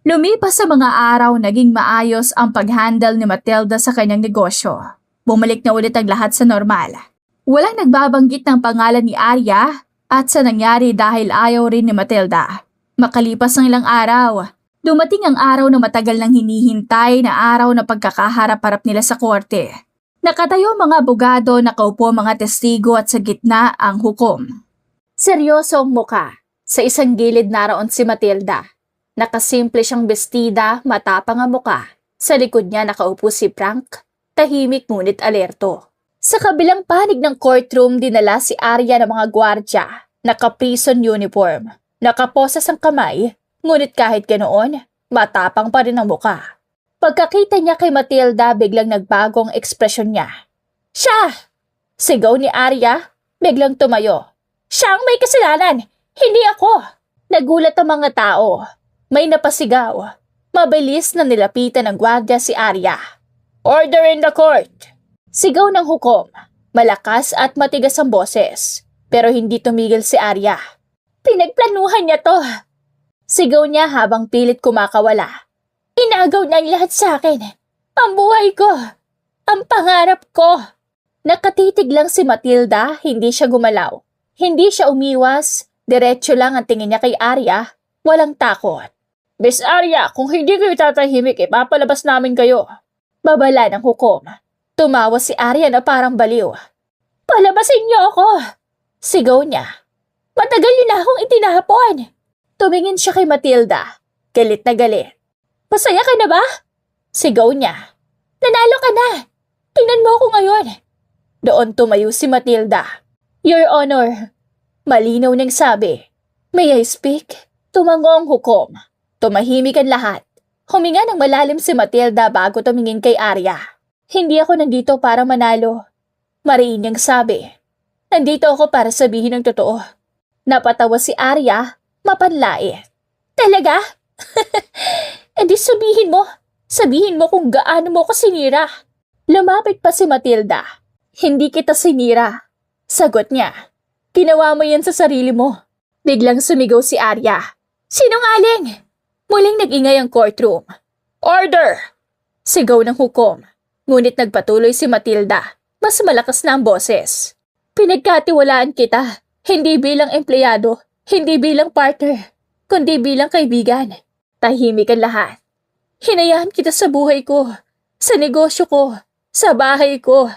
Lumipas sa mga araw, naging maayos ang pag-handle ni Matilda sa kanyang negosyo. Bumalik na ulit ang lahat sa normal. Walang nagbabanggit ng pangalan ni Arya at sa nangyari dahil ayaw rin ni Matilda. Makalipas ng ilang araw, Dumating ang araw na matagal nang hinihintay na araw na pagkakaharap-harap nila sa korte. Nakatayo mga abogado, nakaupo mga testigo at sa gitna ang hukom. Seryoso ang muka. Sa isang gilid naroon si Matilda. Nakasimple siyang bestida, matapang ang muka. Sa likod niya nakaupo si Frank, tahimik ngunit alerto. Sa kabilang panig ng courtroom dinala si Arya ng mga gwardya, naka-prison uniform, nakaposas ang kamay, ngunit kahit ganoon, matapang pa rin ang muka. Pagkakita niya kay Matilda, biglang nagbagong ekspresyon niya. Siya! Sigaw ni Arya, biglang tumayo. Siya ang may kasalanan, hindi ako! Nagulat ang mga tao. May napasigaw. Mabilis na nilapitan ng gwardya si Arya. Order in the court! Sigaw ng hukom. Malakas at matigas ang boses. Pero hindi tumigil si Arya. Pinagplanuhan niya to! Sigaw niya habang pilit kumakawala. Inagaw niya ang lahat sa akin. Ang buhay ko. Ang pangarap ko. Nakatitig lang si Matilda, hindi siya gumalaw. Hindi siya umiwas, diretso lang ang tingin niya kay Arya, walang takot. Miss Arya, kung hindi kayo tatahimik, ipapalabas namin kayo. Babala ng hukom. Tumawa si Arya na parang baliw. Palabasin niyo ako! Sigaw niya. Matagal niyo na akong itinahapon. Tumingin siya kay Matilda. Galit na galit. Masaya ka na ba? Sigaw niya. Nanalo ka na! Tingnan mo ako ngayon. Doon tumayo si Matilda. Your Honor. Malinaw niyang sabi. May I speak? Tumango ang hukom. Tumahimik ang lahat. Huminga ng malalim si Matilda bago tumingin kay Arya. Hindi ako nandito para manalo. Mariin niyang sabi. Nandito ako para sabihin ang totoo. Napatawa si Arya. Mapanlait. Talaga? E di sabihin mo kung gaano mo ko sinira. Lumapit pa si Matilda. Hindi kita sinira. Sagot niya. Ginawa mo yan sa sarili mo. Biglang sumigaw si Arya. Sinungaling! Muling nag-ingay ang courtroom. Order! Sigaw ng hukom. Ngunit nagpatuloy si Matilda. Mas malakas na ang boses. Pinagkatiwalaan kita. Hindi bilang empleyado. Hindi bilang partner, kundi bilang kaibigan. Tahimik ang lahat. Hinayaan kita sa buhay ko, sa negosyo ko, sa bahay ko.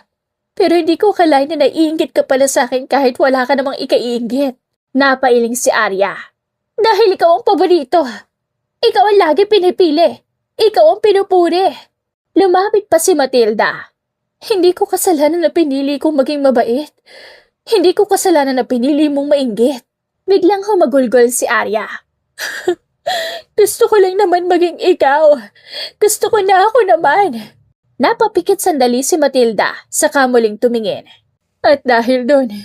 Pero hindi ko akalain na naiinggit ka pala sa akin kahit wala ka namang ikaiinggit. Napailing si Arya. Dahil ikaw ang paborito. Ikaw ang lagi pinipili. Ikaw ang pinupuri. Lumapit pa si Matilda. Hindi ko kasalanan na pinili kong maging mabait. Hindi ko kasalanan na pinili mong mainggit. Biglang humagulgol si Arya. Gusto ko lang naman maging ikaw. Gusto ko na ako naman. Napapikit sandali si Matilda, saka muling tumingin. At dahil doon,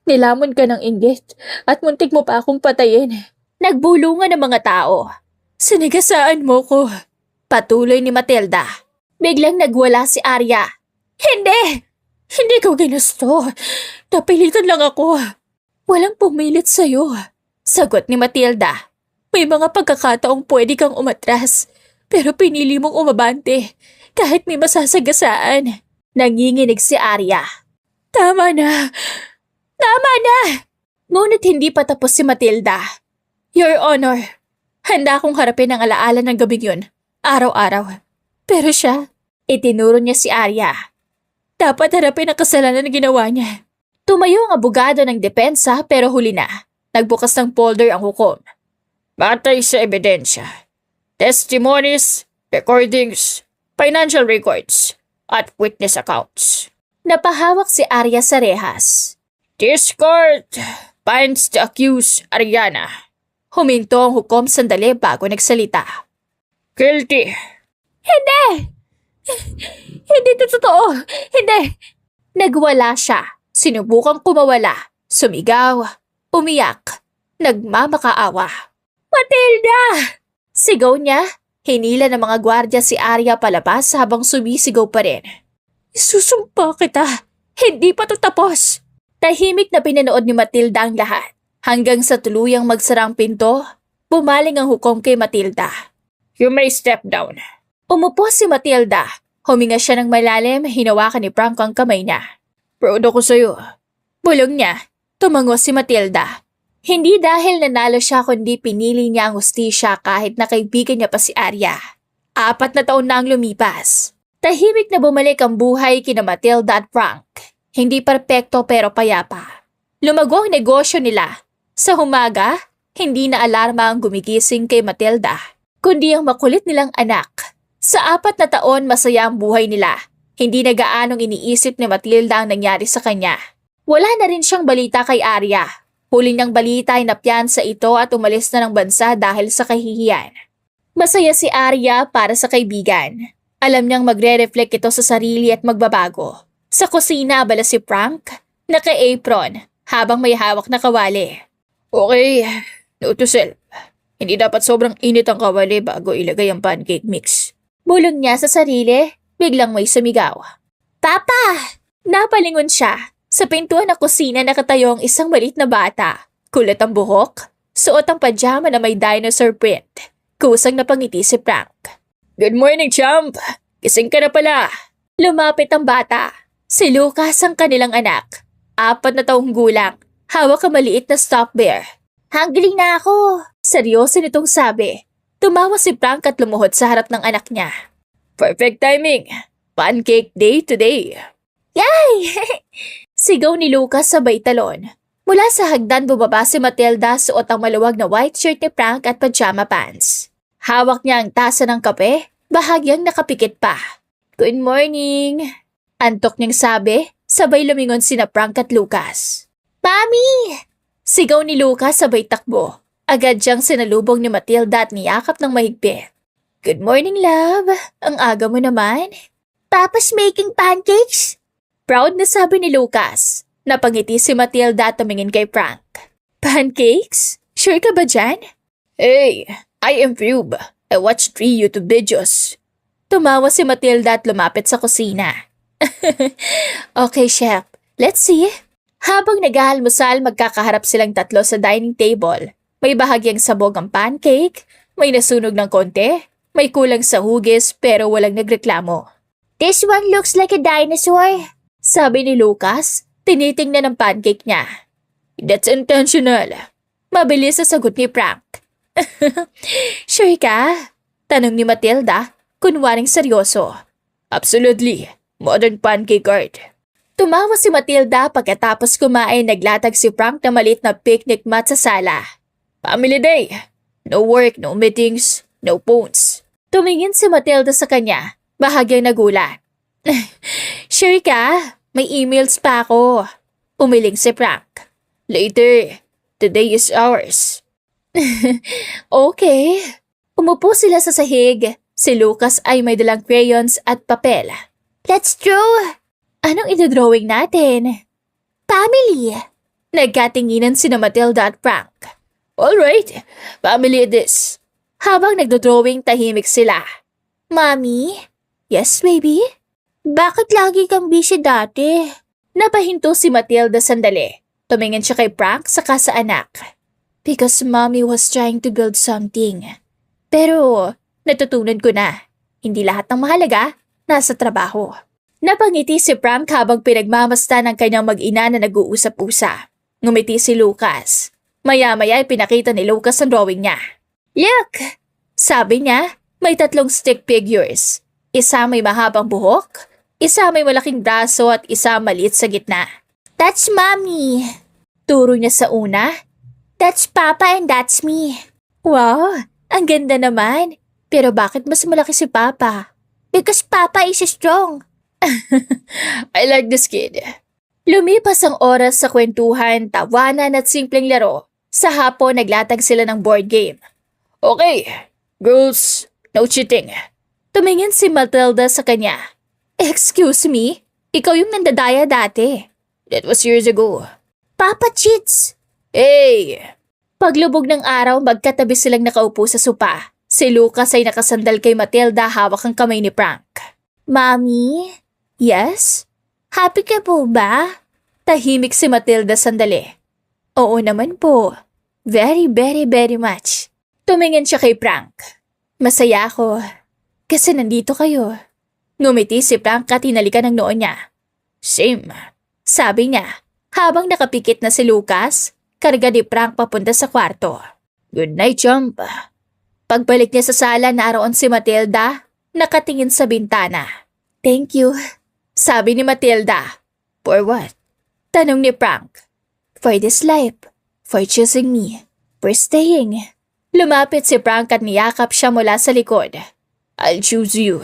nilamon ka ng inggit at muntik mo pa akong patayin. Nagbulungan ng mga tao. Sinigasaan mo ko. Patuloy ni Matilda. Biglang nagwala si Arya. Hindi! Hindi ko ginusto. Napilitan lang ako. Walang pumilit sa'yo. Sagot ni Matilda. May mga pagkakataong pwede kang umatras, pero pinili mong umabante kahit may masasagasaan. Nanginginig si Arya. Tama na! Tama na! Ngunit hindi pa tapos si Matilda. Your Honor, handa akong harapin ang alaala ng gabing yun, araw-araw. Pero siya, itinuro niya si Arya. Dapat harapin ang kasalanan na ginawa niya. Tumayo ang abogado ng depensa pero huli na. Nagbukas ng folder ang hukom. Batay sa ebidensya, testimonies, recordings, financial records, at witness accounts. Napahawak si Arya sa rehas. This court finds the accused Ariana. Huminto ang hukom sandali bago nagsalita. Guilty. Hindi! Hindi ito totoo! Hindi! Nagwala siya. Sinubukang kumawala, sumigaw, umiyak, nagmamakaawa. Matilda! Sigaw niya, hinila ng mga gwardya si Arya palabas habang sumisigaw pa rin. Isusumpa kita, hindi pa to tapos. Tahimik na pinanood ni Matilda ang lahat. Hanggang sa tuluyang magsarang pinto, bumaling ang hukom kay Matilda. You may step down. Umupo si Matilda. Huminga siya ng malalim, hinawakan ni Frank ang kamay niya. Proud ako sa'yo. Bulong niya. Tumango si Matilda. Hindi dahil nanalo siya kundi pinili niya ang hustisya kahit na kaibigan niya pa si Arya. 4 na taon na ang lumipas. Tahimik na bumalik ang buhay kina Matilda at Frank. Hindi perpekto pero payapa. Lumago ang negosyo nila. Sa humaga, hindi na alarma ang gumigising kay Matilda, kundi ang makulit nilang anak. Sa 4 na taon masaya ang buhay nila. Hindi na gaanong iniisip ni Matilda ang nangyari sa kanya. Wala na rin siyang balita kay Arya. Huli niyang balita ay napiyansa ito at umalis na ng bansa dahil sa kahihiyan. Masaya si Arya para sa kaibigan. Alam niyang magre-reflect ito sa sarili at magbabago. Sa kusina abala si Frank, naka-apron, habang may hawak na kawali. Okay, note to self. Hindi dapat sobrang init ang kawali bago ilagay ang pancake mix. Bulong niya sa sarili, biglang may sumigaw. Papa! Napalingon siya. Sa pintuan ng kusina nakatayo ang isang maliit na bata. Kulat ang buhok, suot ang pajama na may dinosaur print. Kusang napangiti si Frank. Good morning, champ! Gising ka na pala. Lumapit ang bata. Si Lucas ang kanilang anak. 4 na taong gulang. Hawak ang maliit na stop bear. Hungry na ako. Seryoso nitong sabi. Tumawa si Frank at lumuhod sa harap ng anak niya. Perfect timing. Pancake day today. Yay! Sigaw ni Lucas sabay talon. Mula sa hagdan bumaba si Matilda suot ang maluwag na white shirt ni Frank at pajama pants. Hawak niya ang tasa ng kape, bahagyang nakapikit pa. Good morning! Antok niyang sabi, sabay lumingon sina Frank at Lucas. Mami! Sigaw ni Lucas sabay takbo. Agad siyang sinalubong ni Matilda at niyakap ng mahigpit. Good morning, love. Ang aga mo naman. Papa's making pancakes? Proud na sabi ni Lucas. Napangiti si Matilda at tumingin kay Frank. Pancakes? Sure ka ba dyan? Hey, I improve. I watched 3 YouTube videos. Tumawa si Matilda at lumapit sa kusina. Okay, chef. Let's see. Habang nag-aalmusal, magkakaharap silang tatlo sa dining table. May bahagyang sabog ang pancake, may nasunog ng konti, may kulang sa hugis pero walang nagreklamo. This one looks like a dinosaur. Sabi ni Lucas, tinitingnan ang pancake niya. That's intentional. Mabilis sa sagot ni Frank. Sure ka? Tanong ni Matilda, kunwaring seryoso. Absolutely. Modern pancake art. Tumawa si Matilda pagkatapos kumain naglatag si Frank na maliit na picnic mat sa sala. Family day. No work, no meetings, no phones. Tumingin si Matilda sa kanya, bahagyang nagulat. Sure ka? May emails pa ako. Umiling si Frank. Later. Today is ours. Okay. Umupo sila sa sahig. Si Lucas ay may dalang crayons at papel. Let's draw! Anong idodrawing natin? Family! Nagkatinginan sina Matilda at Frank. Alright, family it is. Habang nagdodrawing, tahimik sila. Mommy? Yes, baby? Bakit lagi kang busy dati? Napahinto si Matilda sandali. Tumingin siya kay Frank saka sa anak. Because mommy was trying to build something. Pero natutunan ko na, hindi lahat ng mahalaga nasa trabaho. Napangiti si Frank habang pinagmamasdan ng kanyang mag-ina na nag-uusap-usap. Ngumiti si Lucas. Maya-maya ay pinakita ni Lucas ang drawing niya. Look! Sabi niya, may 3 stick figures. Isa may mahabang buhok, isa may malaking braso at isa maliit sa gitna. That's mommy. Turo niya sa una. That's papa and that's me. Wow, ang ganda naman. Pero bakit mas malaki si papa? Because papa is strong. I like this kid. Lumipas ang oras sa kwentuhan, tawanan at simpleng laro. Sa hapon, naglatag sila ng board game. Okay, girls, no cheating. Tumingin si Matilda sa kanya. Excuse me? Ikaw yung nandadaya dati. That was years ago. Papa cheats! Hey! Paglubog ng araw, magkatabi silang nakaupo sa sopa. Si Lucas ay nakasandal kay Matilda, hawak ang kamay ni Frank. Mommy? Yes? Happy ka po ba? Tahimik si Matilda sandali. Oo naman po. Very, very, very much. Tumingin siya kay Frank. Masaya ako. Kasi nandito kayo. Ngumiti si Frank at hinalikan ng noo niya. Same. Sabi niya, habang nakapikit na si Lucas, karga ni Frank papunta sa kwarto. Good night, Chump. Pagbalik niya sa sala, naroon si Matilda, nakatingin sa bintana. Thank you, sabi ni Matilda. For what? Tanong ni Frank. For this life, for choosing me, for staying. Lumapit si Frank at niyakap siya mula sa likod. I'll choose you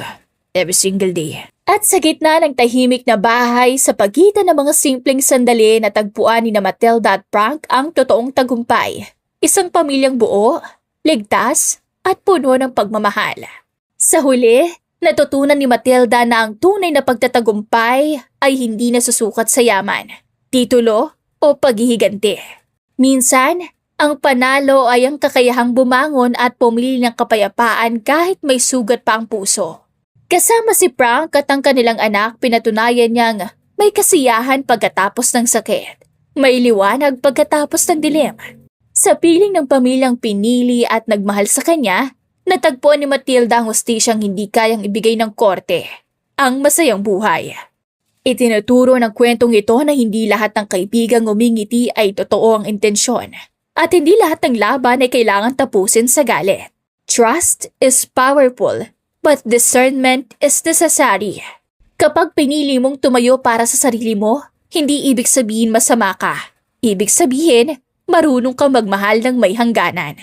every single day. At sa gitna ng tahimik na bahay, sa pagitan ng mga simpleng sandali, natagpuan ni na Matilda at Frank ang totoong tagumpay. Isang pamilyang buo, ligtas, at puno ng pagmamahal. Sa huli, natutunan ni Matilda na ang tunay na pagtatagumpay ay hindi nasusukat sa yaman, titulo o paghihiganti. Minsan, ang panalo ay ang kakayahang bumangon at pumili ng kapayapaan kahit may sugat pa ang puso. Kasama si Frank at ang kanilang anak, pinatunayan niyang may kasiyahan pagkatapos ng sakit. May liwanag pagkatapos ng dilim. Sa piling ng pamilyang pinili at nagmahal sa kanya, natagpuan ni Matilda ang hustisyang hindi kayang ibigay ng korte, ang masayang buhay. Itinuturo ng kwentong ito na hindi lahat ng kaibigang umingiti ay totoo ang intensyon, at hindi lahat ng laban ay kailangan tapusin sa galit. Trust is powerful, but discernment is necessary. Kapag pinili mong tumayo para sa sarili mo, hindi ibig sabihin masama ka. Ibig sabihin, marunong kang magmahal ng may hangganan.